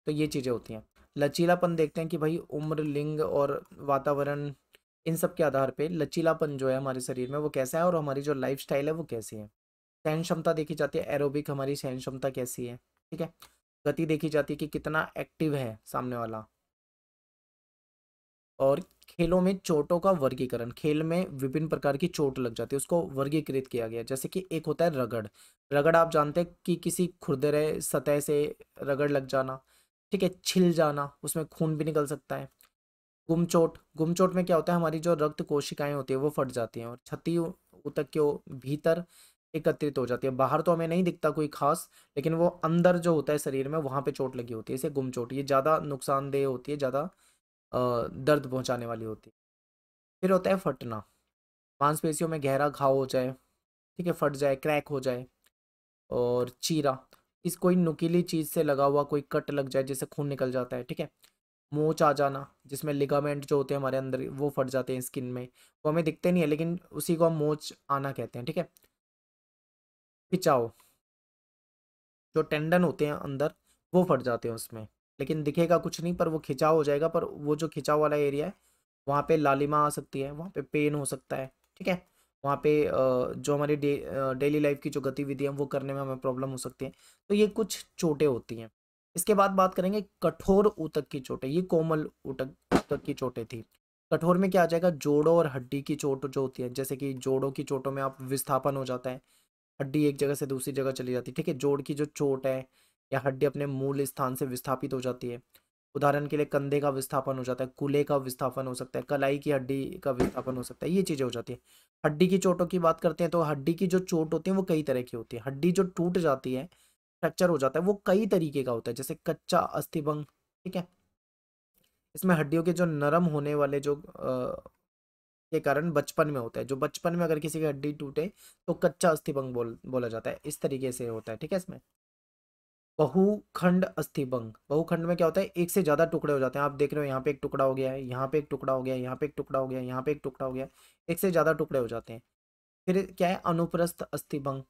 तो ये चीज़ें होती हैं। लचीलापन देखते हैं कि भाई उम्र, लिंग और वातावरण, इन सब के आधार पे लचीलापन जो है हमारे शरीर में वो कैसा है और हमारी जो लाइफ स्टाइल है वो कैसी है। सहन क्षमता देखी जाती है, एरोबिक हमारी सहन क्षमता कैसी है। ठीक है, गति देखी जाती है कि कितना एक्टिव है सामने वाला। और खेलों में चोटों का वर्गीकरण, खेल में विभिन्न प्रकार की चोट लग जाती है, उसको वर्गीकृत किया गया है। जैसे कि एक होता है रगड़। रगड़ आप जानते हैं कि किसी खुरदरे सतह से रगड़ लग जाना। ठीक है, छिल जाना, उसमें खून भी निकल सकता है। गुमचोट, गुमचोट में क्या होता है, हमारी जो रक्त कोशिकाएं होती है वो फट जाती हैं और क्षति ऊतक के भीतर एकत्रित हो जाती है। बाहर तो हमें नहीं दिखता कोई खास, लेकिन वो अंदर जो होता है शरीर में वहां पे चोट लगी होती है, इसे गुमचोट। ये ज्यादा नुकसानदेह होती है, ज्यादा दर्द पहुंचाने वाली होती है। फिर होता है फटना, मांसपेशियों में गहरा घाव हो जाए, ठीक है, फट जाए, क्रैक हो जाए। और चीरा, इस कोई नुकीली चीज से लगा हुआ कोई कट लग जाए जिससे खून निकल जाता है। ठीक है, मोच आ जाना, जिसमें लिगामेंट जो होते हैं हमारे अंदर वो फट जाते हैं स्किन में, वो हमें दिखते नहीं है लेकिन उसी को हम मोच आना कहते हैं। ठीक है, खिंचाव, जो टेंडन होते हैं अंदर वो फट जाते हैं उसमें, लेकिन दिखेगा कुछ नहीं, पर वो खिंचाव हो जाएगा। पर वो जो खिंचाव वाला एरिया है वहाँ पे लालिमा आ सकती है, वहाँ पे पेन हो सकता है। ठीक है, वहाँ पे जो हमारी डेली लाइफ की जो गतिविधि है वो करने में हमें प्रॉब्लम हो सकती है। तो ये कुछ चोटें होती हैं। इसके बाद बात करेंगे कठोर ऊतक की चोटें। ये कोमल ऊतक ऊतक की चोटें थी। कठोर में क्या आ जाएगा, जोड़ों और हड्डी की चोट जो होती है। जैसे कि जोड़ों की चोटों में आप विस्थापन हो जाता है, हड्डी एक जगह से दूसरी जगह चली जाती है। ठीक है, जोड़ की जो चोट है या हड्डी अपने मूल स्थान से विस्थापित हो जाती है। उदाहरण के लिए कंधे का विस्थापन हो जाता है, कूल्हे का विस्थापन हो सकता है, कलाई की हड्डी का विस्थापन हो सकता है, ये चीजें हो जाती है। हड्डी की चोटों की बात करते हैं तो हड्डी की जो चोट होती है वो कई तरह की होती है। हड्डी जो टूट जाती है, फ्रैक्चर हो जाता है, वो कई तरीके का होता है, जैसे कच्चा अस्थिभंग। ठीक है, इसमें हड्डियों के जो नरम होने वाले जो के कारण बचपन में होता है, जो बचपन में अगर किसी की हड्डी टूटे तो कच्चा अस्थिभंग बोला जाता है, इस तरीके से होता है। ठीक है, इसमें बहुखंड अस्थिभंग, बहुखंड में क्या होता है, एक से ज्यादा टुकड़े हो जाते हैं। आप देख रहे हो यहाँ पे एक टुकड़ा हो गया है, यहाँ पे एक टुकड़ा हो गया है, यहाँ पे एक टुकड़ा हो गया है, यहाँ पे एक टुकड़ा हो गया है, एक से ज्यादा टुकड़े हो जाते हैं। फिर क्या है, अनुप्रस्थ अस्थिभंग।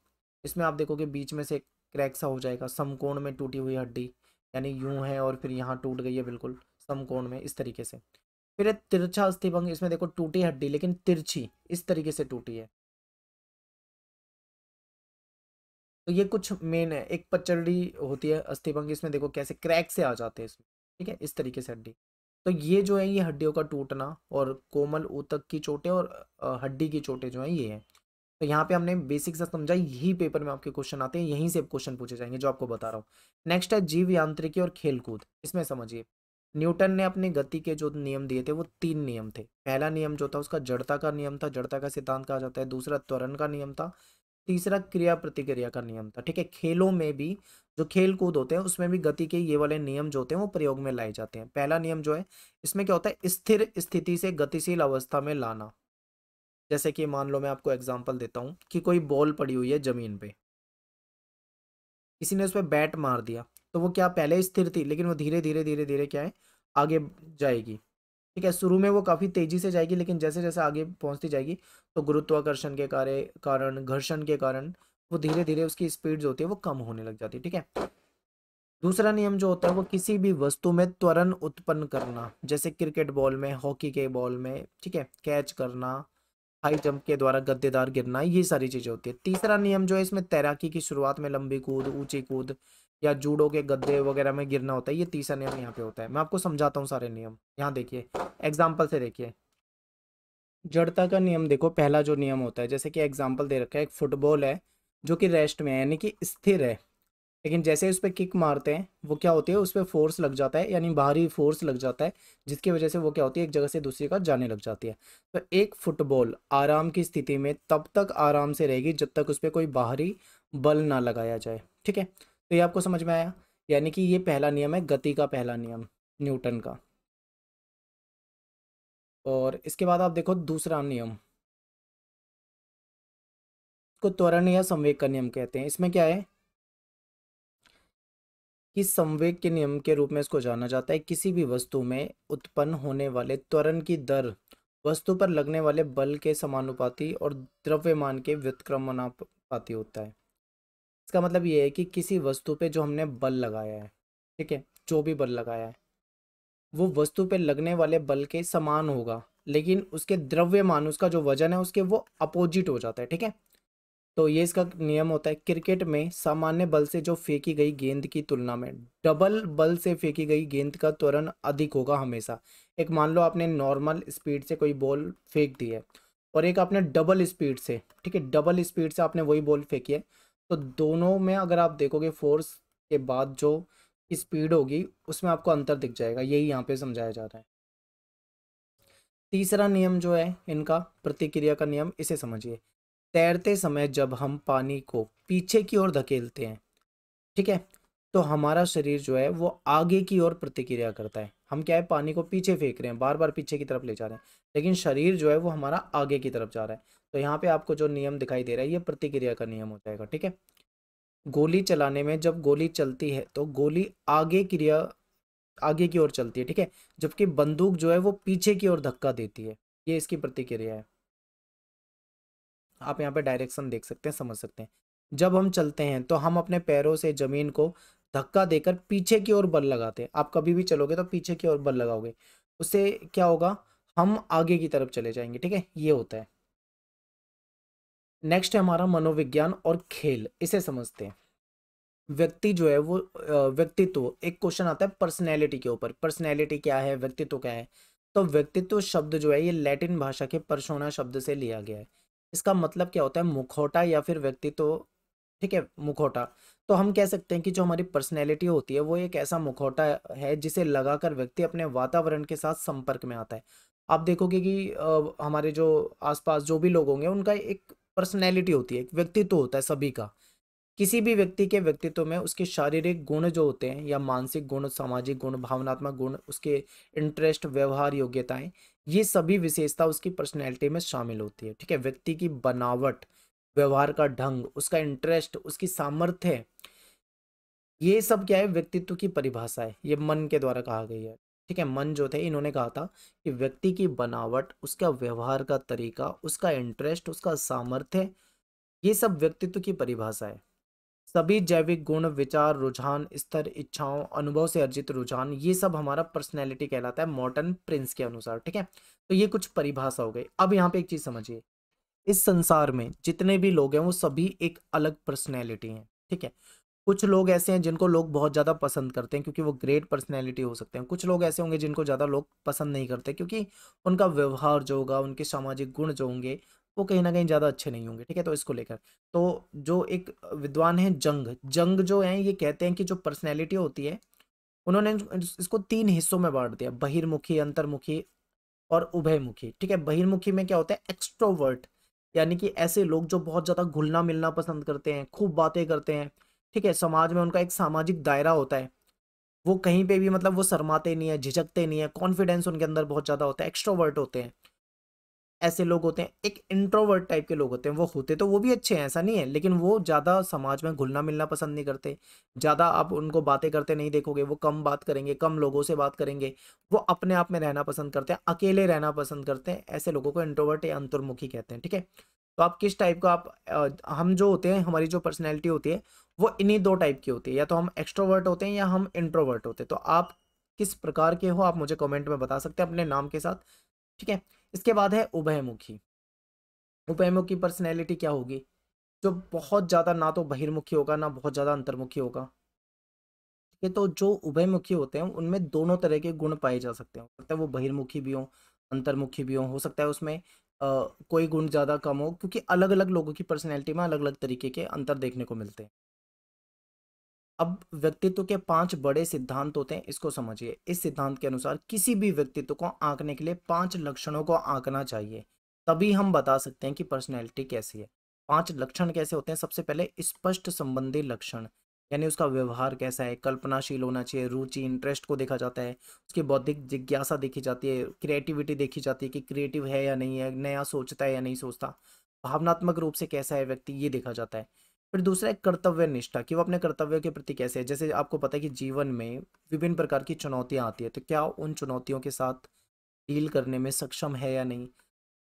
इसमें आप देखोगे बीच में से क्रैक सा हो जाएगा, समकोण में टूटी हुई हड्डी, यानी यूं है और फिर यहाँ टूट गई है बिल्कुल समकोण में, इस तरीके से। फिर है तिरछा अस्थिभंग। इसमें देखो टूटी हड्डी लेकिन तिरछी, इस तरीके से टूटी है। तो ये कुछ मेन है। एक पचड़ी होती है अस्थिभंग, इसमें देखो कैसे क्रैक से आ जाते हैं इसमें। ठीक है, इस तरीके से हड्डी। तो ये जो है ये हड्डियों का टूटना और कोमल ऊतक की चोटें और हड्डी की चोटें जो है ये है। तो यहाँ पे हमने बेसिक से समझा, यही पेपर में आपके क्वेश्चन आते हैं, यहीं से क्वेश्चन पूछे जाएंगे जो आपको बता रहा हूँ। नेक्स्ट है जीव यांत्रिकी और खेलकूद। इसमें समझिए, न्यूटन ने अपनी गति के जो नियम दिए थे वो 3 नियम थे। पहला नियम जो था उसका जड़ता का नियम था, जड़ता का सिद्धांत कहा जाता है। दूसरा त्वरण का नियम था। तीसरा क्रिया प्रतिक्रिया का नियम था। ठीक है, खेलों में भी जो खेल कूद होते हैं उसमें भी गति के ये वाले नियम जो होते हैं वो प्रयोग में लाए जाते हैं। पहला नियम जो है इसमें क्या होता है, स्थिर स्थिति से गतिशील अवस्था में लाना। जैसे कि मान लो मैं आपको एग्जांपल देता हूँ कि कोई बॉल पड़ी हुई है जमीन पे, किसी ने उस पर बैट मार दिया, तो वो क्या पहले स्थिर थी, लेकिन वो धीरे धीरे धीरे धीरे क्या है, आगे जाएगी। ठीक है, शुरू में वो काफी तेजी से जाएगी, लेकिन जैसे जैसे आगे पहुंचती जाएगी तो गुरुत्वाकर्षण के कारण, घर्षण के कारण वो धीरे धीरे उसकी स्पीड जो होती है वो कम होने लग जाती है। ठीक है, दूसरा नियम जो होता है वो किसी भी वस्तु में त्वरण उत्पन्न करना, जैसे क्रिकेट बॉल में, हॉकी के बॉल में। ठीक है, कैच करना, हाई जंप के द्वारा गद्देदार गिरना, ये सारी चीजें होती है। तीसरा नियम जो है इसमें तैराकी की शुरुआत में लंबी कूद, ऊंची कूद या जूडो के गद्दे वगैरह में गिरना होता है। ये तीसरा नियम यहाँ पे होता है। मैं आपको समझाता हूँ सारे नियम, यहाँ देखिए एग्जाम्पल से देखिए। जड़ता का नियम देखो, पहला जो नियम होता है, जैसे कि एग्जाम्पल दे रखा है, एक फुटबॉल है जो कि रेस्ट में है, यानी कि स्थिर है, लेकिन जैसे उस पर किक मारते हैं वो क्या होती है, उस पर फोर्स लग जाता है, यानी बाहरी फोर्स लग जाता है, जिसकी वजह से वो क्या होती है, एक जगह से दूसरी जगह जाने लग जाती है। तो एक फुटबॉल आराम की स्थिति में तब तक आराम से रहेगी जब तक उस पर कोई बाहरी बल ना लगाया जाए। ठीक है, तो ये आपको समझ में आया, यानी कि ये पहला नियम है, गति का पहला नियम न्यूटन का। और इसके बाद आप देखो दूसरा नियम, को त्वरण या संवेग का नियम कहते हैं। इसमें क्या है कि संवेग के नियम के रूप में इसको जाना जाता है। किसी भी वस्तु में उत्पन्न होने वाले त्वरण की दर वस्तु पर लगने वाले बल के समानुपाती और द्रव्यमान के व्युत्क्रमानुपाती होता है। इसका मतलब ये है कि किसी वस्तु पे जो हमने बल लगाया है, ठीक है, जो भी बल लगाया है वो वस्तु पे लगने वाले बल के समान होगा, लेकिन उसके द्रव्यमान, उसका जो वजन है उसके वो अपोजिट हो जाता है, ठीक है। तो ये इसका नियम होता है। क्रिकेट में सामान्य बल से जो फेंकी गई गेंद की तुलना में डबल बल से फेंकी गई गेंद का त्वरण अधिक होगा हमेशा। एक मान लो आपने नॉर्मल स्पीड से कोई बॉल फेंक दी है और एक आपने डबल स्पीड से, ठीक है, डबल स्पीड से आपने वही बॉल फेंकी है, तो दोनों में अगर आप देखोगे फोर्स के बाद जो स्पीड होगी उसमें आपको अंतर दिख जाएगा। यही यहाँ पे समझाया जा रहा है। तीसरा नियम जो है इनका प्रतिक्रिया का नियम, इसे समझिए। तैरते समय जब हम पानी को पीछे की ओर धकेलते हैं, ठीक है, तो हमारा शरीर जो है वो आगे की ओर प्रतिक्रिया करता है। हम क्या है, पानी को पीछे फेंक रहे हैं, बार बार पीछे की तरफ ले जा रहे हैं, लेकिन शरीर जो है वो हमारा आगे की तरफ जा रहा है। तो यहाँ पे आपको जो नियम दिखाई दे रहा है ये प्रतिक्रिया का नियम हो जाएगा, ठीक है। गोली चलाने में जब गोली चलती है तो गोली आगे की ओर चलती है, ठीक है, जबकि बंदूक जो है वो पीछे की ओर धक्का देती है। ये इसकी प्रतिक्रिया है। आप यहाँ पे डायरेक्शन देख सकते हैं, समझ सकते हैं। जब हम चलते हैं तो हम अपने पैरों से जमीन को धक्का देकर पीछे की ओर बल लगाते हैं। आप कभी भी चलोगे तो पीछे की ओर बल लगाओगे, उससे क्या होगा, हम आगे की तरफ चले जाएंगे, ठीक है, ये होता है। नेक्स्ट है हमारा मनोविज्ञान और खेल, इसे समझते हैं। व्यक्ति जो है वो व्यक्तित्व, एक क्वेश्चन आता है पर्सनैलिटी के ऊपर, पर्सनैलिटी क्या है, व्यक्तित्व क्या है। तो व्यक्तित्व शब्द जो है ये लैटिन भाषा के पर्सोना शब्द से लिया गया है। इसका मतलब क्या होता है, मुखौटा या फिर व्यक्तित्व, ठीक है, मुखौटा। तो हम कह सकते हैं कि जो हमारी पर्सनैलिटी होती है वो एक ऐसा मुखौटा है जिसे लगाकर व्यक्ति अपने वातावरण के साथ संपर्क में आता है। आप देखोगे कि हमारे जो आसपास जो भी लोग होंगे उनका एक पर्सनैलिटी होती है, एक व्यक्तित्व होता है सभी का। किसी भी व्यक्ति के व्यक्तित्व में उसके शारीरिक गुण जो होते हैं या मानसिक गुण, सामाजिक गुण, भावनात्मक गुण, उसके इंटरेस्ट, व्यवहार, योग्यताएं, ये सभी विशेषता उसकी पर्सनैलिटी में शामिल होती है, ठीक है। व्यक्ति की बनावट, व्यवहार का ढंग, उसका इंटरेस्ट, उसकी सामर्थ्य, ये सब क्या है, व्यक्तित्व की परिभाषा है। ये मन के द्वारा कहा गई है, ठीक है। मन जो थे इन्होंने कहा था कि व्यक्ति की बनावट, उसका व्यवहार का तरीका, उसका इंटरेस्ट, उसका सामर्थ्य, ये सब व्यक्तित्व की परिभाषा है। सभी जैविक गुण, विचार, रुझान, स्तर, इच्छाओं, अनुभव से अर्जित रुझान, ये सब हमारा पर्सनैलिटी कहलाता है मॉर्टन प्रिंस के अनुसार, ठीक है। तो ये कुछ परिभाषा हो गई। अब यहाँ पे एक चीज समझिए, इस संसार में जितने भी लोग हैं वो सभी एक अलग पर्सनैलिटी हैं, ठीक है। कुछ लोग ऐसे हैं जिनको लोग बहुत ज्यादा पसंद करते हैं क्योंकि वो ग्रेट पर्सनैलिटी हो सकते हैं। कुछ लोग ऐसे होंगे जिनको ज्यादा लोग पसंद नहीं करते क्योंकि उनका व्यवहार जो होगा, उनके सामाजिक गुण जो होंगे वो कहीं ना कहीं ज्यादा अच्छे नहीं होंगे, ठीक है। तो इसको लेकर तो जो एक विद्वान है जंग जंग जो है ये कहते हैं कि जो पर्सनैलिटी होती है उन्होंने इसको तीन हिस्सों में बांट दिया, बहिर्मुखी, अंतर्मुखी और उभयमुखी, ठीक है। बहिर्मुखी में क्या होता है, एक्सट्रोवर्ट, यानी कि ऐसे लोग जो बहुत ज्यादा घुलना मिलना पसंद करते हैं, खूब बातें करते हैं, ठीक है, समाज में उनका एक सामाजिक दायरा होता है, वो कहीं पे भी मतलब वो शर्माते नहीं है, झिझकते नहीं है, कॉन्फिडेंस उनके अंदर बहुत ज्यादा होता है, एक्सट्रोवर्ट होते हैं। ऐसे लोग होते हैं। एक इंट्रोवर्ट टाइप के लोग होते हैं, वो होते तो वो भी अच्छे हैं, ऐसा नहीं है, लेकिन वो ज्यादा समाज में घुलना मिलना पसंद नहीं करते। ज्यादा आप उनको बातें करते नहीं देखोगे, वो कम बात करेंगे, कम लोगों से बात करेंगे, वो अपने आप में रहना पसंद करते हैं, अकेले रहना पसंद करते हैं। ऐसे लोगों को इंट्रोवर्ट या अंतर्मुखी कहते हैं, ठीक है। तो आप किस टाइप का, हम जो होते हैं, हमारी जो पर्सनैलिटी होती है वो इन्हीं दो टाइप की होती है, या तो हम एक्सट्रोवर्ट होते हैं या हम इंट्रोवर्ट होते हैं। तो आप किस प्रकार के हो आप मुझे कमेंट में बता सकते हैं अपने नाम के साथ, ठीक है। इसके बाद है उभयमुखी। उभयमुखी पर्सनैलिटी क्या होगी, जो बहुत ज्यादा ना तो बहिर्मुखी होगा ना बहुत ज्यादा अंतर्मुखी होगा, ठीक है। तो जो उभयमुखी होते हैं उनमें दोनों तरह के गुण पाए जा सकते हैं। हो सकता है वो बहिर्मुखी भी हो, अंतर्मुखी भी हो सकता है उसमें कोई गुण ज्यादा कम हो, क्योंकि अलग अलग लोगों की पर्सनैलिटी में अलग अलग तरीके के अंतर देखने को मिलते हैं। अब व्यक्तित्व के पांच बड़े सिद्धांत होते हैं, इसको समझिए। इस सिद्धांत के अनुसार किसी भी व्यक्तित्व को आंकने के लिए पांच लक्षणों को आंकना चाहिए, तभी हम बता सकते हैं कि पर्सनैलिटी कैसी है। पांच लक्षण कैसे होते हैं, सबसे पहले स्पष्ट संबंधी लक्षण, यानी उसका व्यवहार कैसा है, कल्पनाशील होना चाहिए, रुचि, इंटरेस्ट को देखा जाता है, उसकी बौद्धिक जिज्ञासा देखी जाती है, क्रिएटिविटी देखी जाती है कि क्रिएटिव है या नहीं है, नया सोचता है या नहीं सोचता। भावनात्मक रूप से कैसा है व्यक्ति, ये देखा जाता है। फिर दूसरा है कर्तव्य निष्ठा, कि वो अपने कर्तव्य के प्रति कैसे है। जैसे आपको पता है कि जीवन में विभिन्न प्रकार की चुनौतियां आती है, तो क्या उन चुनौतियों के साथ डील करने में सक्षम है या नहीं,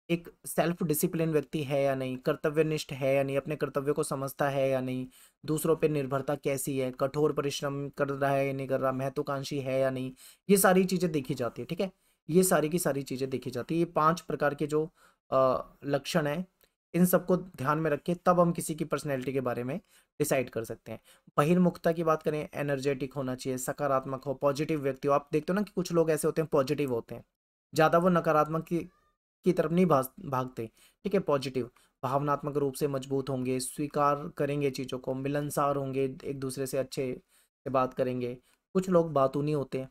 एक सेल्फ डिसिप्लिन व्यक्ति है या नहीं, कर्तव्यनिष्ठ है या नहीं, अपने कर्तव्य को समझता है या नहीं, दूसरों पे निर्भरता कैसी है, कठोर परिश्रम कर रहा है या नहीं कर रहा, महत्वाकांक्षी है या नहीं, ये सारी चीजें देखी जाती है। ठीक है, ये सारी की सारी चीजें देखी जाती है। ये 5 प्रकार के जो लक्षण है, इन सबको ध्यान में रख के तब हम किसी की पर्सनैलिटी के बारे में डिसाइड कर सकते हैं। बहिर्मुखता की बात करें, एनर्जेटिक होना चाहिए, सकारात्मक हो, पॉजिटिव व्यक्ति हो। आप देखते हो ना कि कुछ लोग ऐसे होते हैं पॉजिटिव होते हैं, ज्यादा वो नकारात्मक की तरफ नहीं भागते। ठीक है, पॉजिटिव, भावनात्मक रूप से मजबूत होंगे, स्वीकार करेंगे चीज़ों को, मिलनसार होंगे, एक दूसरे से अच्छे से बात करेंगे। कुछ लोग बातूनी होते हैं,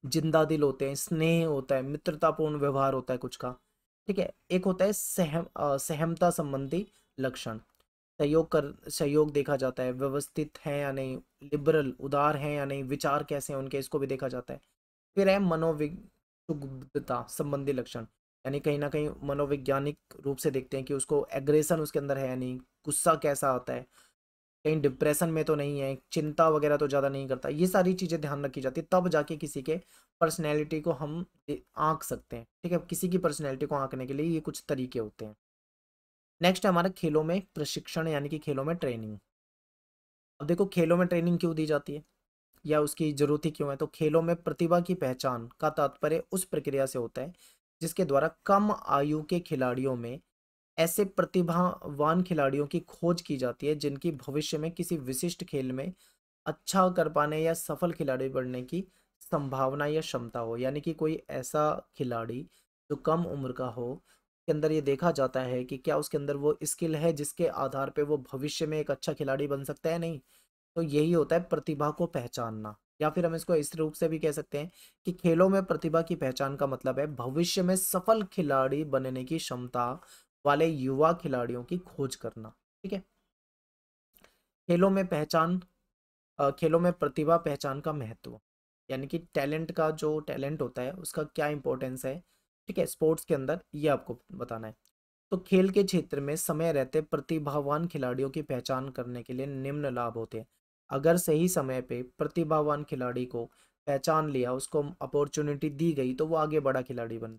जिंदा दिल होते हैं, स्नेह होता है, मित्रतापूर्ण व्यवहार होता है कुछ का। ठीक है, एक होता है सहमता संबंधी लक्षण, सहयोग देखा जाता है, व्यवस्थित है या नहीं, लिबरल उदार है या नहीं, विचार कैसे हैं उनके, इसको भी देखा जाता है। फिर है मनोविक्षुब्धता संबंधी लक्षण, यानी कहीं ना कहीं मनोवैज्ञानिक रूप से देखते हैं कि उसको एग्रेशन उसके अंदर है या नहीं, गुस्सा कैसा आता है, कहीं डिप्रेशन में तो नहीं है, चिंता वगैरह तो ज़्यादा नहीं करता। ये सारी चीज़ें ध्यान रखी जाती है, तब जाके किसी के पर्सनैलिटी को हम आंक सकते हैं। ठीक है, किसी की पर्सनैलिटी को आंकने के लिए ये कुछ तरीके होते हैं। नेक्स्ट है हमारा खेलों में प्रशिक्षण, यानी कि खेलों में ट्रेनिंग। अब देखो, खेलों में ट्रेनिंग क्यों दी जाती है या उसकी जरूरत ही क्यों है, तो खेलों में प्रतिभा की पहचान का तात्पर्य उस प्रक्रिया से होता है जिसके द्वारा कम आयु के खिलाड़ियों में ऐसे प्रतिभावान खिलाड़ियों की खोज की जाती है जिनकी भविष्य में किसी विशिष्ट खेल में अच्छा कर पाने या सफल खिलाड़ी बनने की संभावना या क्षमता हो। यानी कि कोई ऐसा खिलाड़ी जो कम उम्र का हो, के अंदर ये देखा जाता है कि क्या उसके अंदर वो स्किल है जिसके आधार पे वो भविष्य में एक अच्छा खिलाड़ी बन सकता है, नहीं। तो यही होता है प्रतिभा को पहचानना, या फिर हम इसको इस रूप से भी कह सकते हैं कि खेलों में प्रतिभा की पहचान का मतलब है भविष्य में सफल खिलाड़ी बनने की क्षमता वाले युवा खिलाड़ियों की खोज करना। ठीक है, खेलों में खेलों में प्रतिभा पहचान का महत्व, यानी कि टैलेंट का जो टैलेंट होता है उसका क्या इंपॉर्टेंस है। ठीक है, स्पोर्ट्स के अंदर ये आपको बताना है। तो खेल के क्षेत्र में समय रहते प्रतिभावान खिलाड़ियों की पहचान करने के लिए निम्न लाभ होते हैं। अगर सही समय पे प्रतिभावान खिलाड़ी को पहचान लिया, उसको अपॉर्चुनिटी दी गई, तो वो आगे बड़ा खिलाड़ी बन।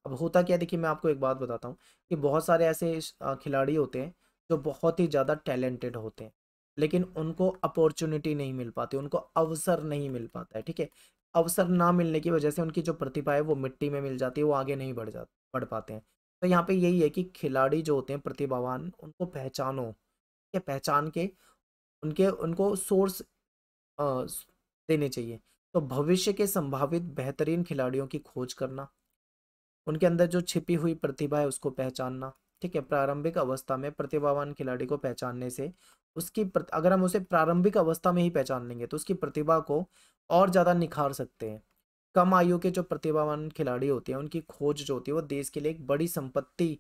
अब होता क्या है, देखिए मैं आपको एक बात बताता हूँ कि बहुत सारे ऐसे खिलाड़ी होते हैं जो बहुत ही ज़्यादा टैलेंटेड होते हैं, लेकिन उनको अपॉर्चुनिटी नहीं मिल पाती, उनको अवसर नहीं मिल पाता है। ठीक है, अवसर ना मिलने की वजह से उनकी जो प्रतिभा है वो मिट्टी में मिल जाती है, वो आगे नहीं बढ़ पाते हैं। तो यहाँ पे यही है कि खिलाड़ी जो होते हैं प्रतिभावान, उनको पहचानो, के पहचान के उनके उनको सोर्स देने चाहिए। तो भविष्य के संभावित बेहतरीन खिलाड़ियों की खोज करना, उनके अंदर जो छिपी हुई प्रतिभा है उसको पहचानना। ठीक है, प्रारंभिक अवस्था में प्रतिभावान खिलाड़ी को पहचानने से अगर हम उसे प्रारंभिक अवस्था में ही पहचान लेंगे तो उसकी प्रतिभा को और ज़्यादा निखार सकते हैं। कम आयु के जो प्रतिभावान खिलाड़ी होते हैं उनकी खोज जो होती है वो देश के लिए एक बड़ी संपत्ति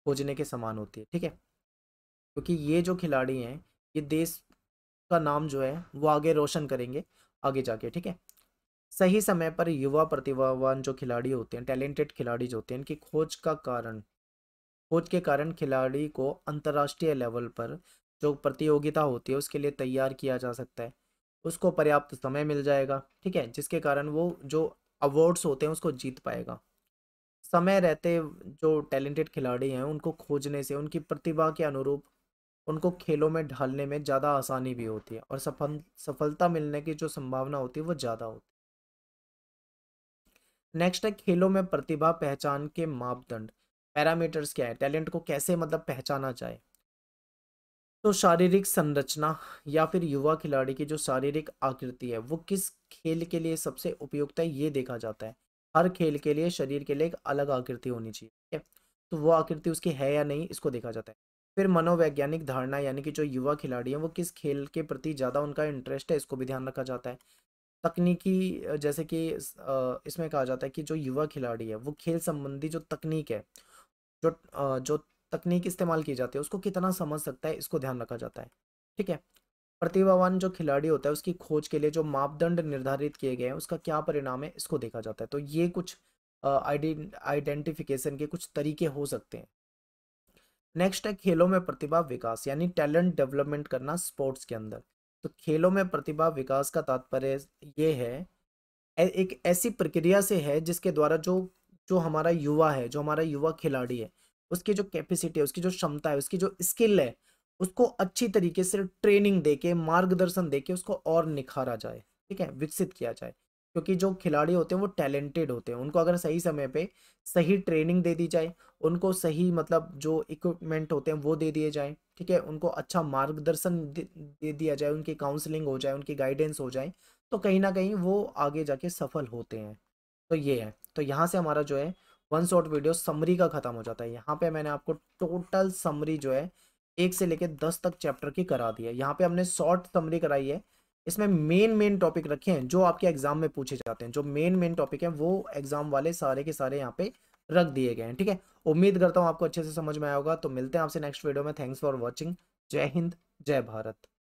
खोजने के समान होती है। ठीक है, क्योंकि ये जो खिलाड़ी हैं, ये देश का नाम जो है वो आगे रोशन करेंगे आगे जाके। ठीक है, सही समय पर युवा प्रतिभावान जो खिलाड़ी होते हैं, टैलेंटेड खिलाड़ी जो होते हैं, इनकी खोज के कारण खिलाड़ी को अंतर्राष्ट्रीय लेवल पर जो प्रतियोगिता होती है उसके लिए तैयार किया जा सकता है, उसको पर्याप्त समय मिल जाएगा। ठीक है, जिसके कारण वो जो अवार्ड्स होते हैं उसको जीत पाएगा। समय रहते जो टैलेंटेड खिलाड़ी हैं उनको खोजने से उनकी प्रतिभा के अनुरूप उनको खेलों में ढालने में ज़्यादा आसानी भी होती है, और सफलता मिलने की जो संभावना होती है वो ज़्यादा होती है। नेक्स्ट है खेलों में प्रतिभा पहचान के मापदंड, पैरामीटर्स क्या है, टैलेंट को कैसे मतलब पहचाना जाए। तो शारीरिक संरचना, या फिर युवा खिलाड़ी की जो शारीरिक आकृति है वो किस खेल के लिए सबसे उपयुक्त है, ये देखा जाता है। हर खेल के लिए शरीर के लिए एक अलग आकृति होनी चाहिए। ठीक है, तो वो आकृति उसकी है या नहीं, इसको देखा जाता है। फिर मनोवैज्ञानिक धारणा, यानी कि जो युवा खिलाड़ी है वो किस खेल के प्रति ज़्यादा उनका इंटरेस्ट है, इसको भी ध्यान रखा जाता है। तकनीकी जैसे कि इसमें कहा जाता है कि जो युवा खिलाड़ी है वो खेल संबंधी जो तकनीक है, जो तकनीक इस्तेमाल की जाती है उसको कितना समझ सकता है, इसको ध्यान रखा जाता है। ठीक है, प्रतिभावान जो खिलाड़ी होता है उसकी खोज के लिए जो मापदंड निर्धारित किए गए हैं उसका क्या परिणाम है, इसको देखा जाता है। तो ये कुछ आइडेंटिफिकेशन के कुछ तरीके हो सकते हैं। नेक्स्ट है खेलों में प्रतिभा विकास, यानी टैलेंट डेवलपमेंट करना स्पोर्ट्स के अंदर। तो खेलों में प्रतिभा विकास का तात्पर्य ये है, एक ऐसी प्रक्रिया से है जिसके द्वारा जो जो हमारा युवा है, जो हमारा युवा खिलाड़ी है, उसकी जो कैपेसिटी है, उसकी जो क्षमता है, उसकी जो स्किल है, उसको अच्छी तरीके से ट्रेनिंग देके, मार्गदर्शन देके उसको और निखारा जाए, ठीक है, विकसित किया जाए। क्योंकि जो खिलाड़ी होते हैं वो टैलेंटेड होते हैं, उनको अगर सही समय पे सही ट्रेनिंग दे दी जाए, उनको सही मतलब जो इक्विपमेंट होते हैं वो दे दिए जाए, ठीक है, उनको अच्छा मार्गदर्शन दे दिया जाए, उनकी काउंसलिंग हो जाए, उनकी गाइडेंस हो जाए, तो कहीं ना कहीं वो आगे जाके सफल होते हैं। तो ये है, तो यहाँ से हमारा जो है वन शॉट वीडियो समरी का खत्म हो जाता है। यहाँ पे मैंने आपको टोटल समरी जो है 1 से लेकर 10 तक चैप्टर की करा दी है। यहाँ पे हमने शॉर्ट समरी कराई है, इसमें मेन टॉपिक रखे हैं जो आपके एग्जाम में पूछे जाते हैं, जो मेन टॉपिक है वो एग्जाम वाले सारे के सारे यहाँ पे रख दिए गए हैं, ठीक है। उम्मीद करता हूँ आपको अच्छे से समझ में आया होगा। तो मिलते हैं आपसे नेक्स्ट वीडियो में। Thanks for watching. जय हिंद, जय भारत।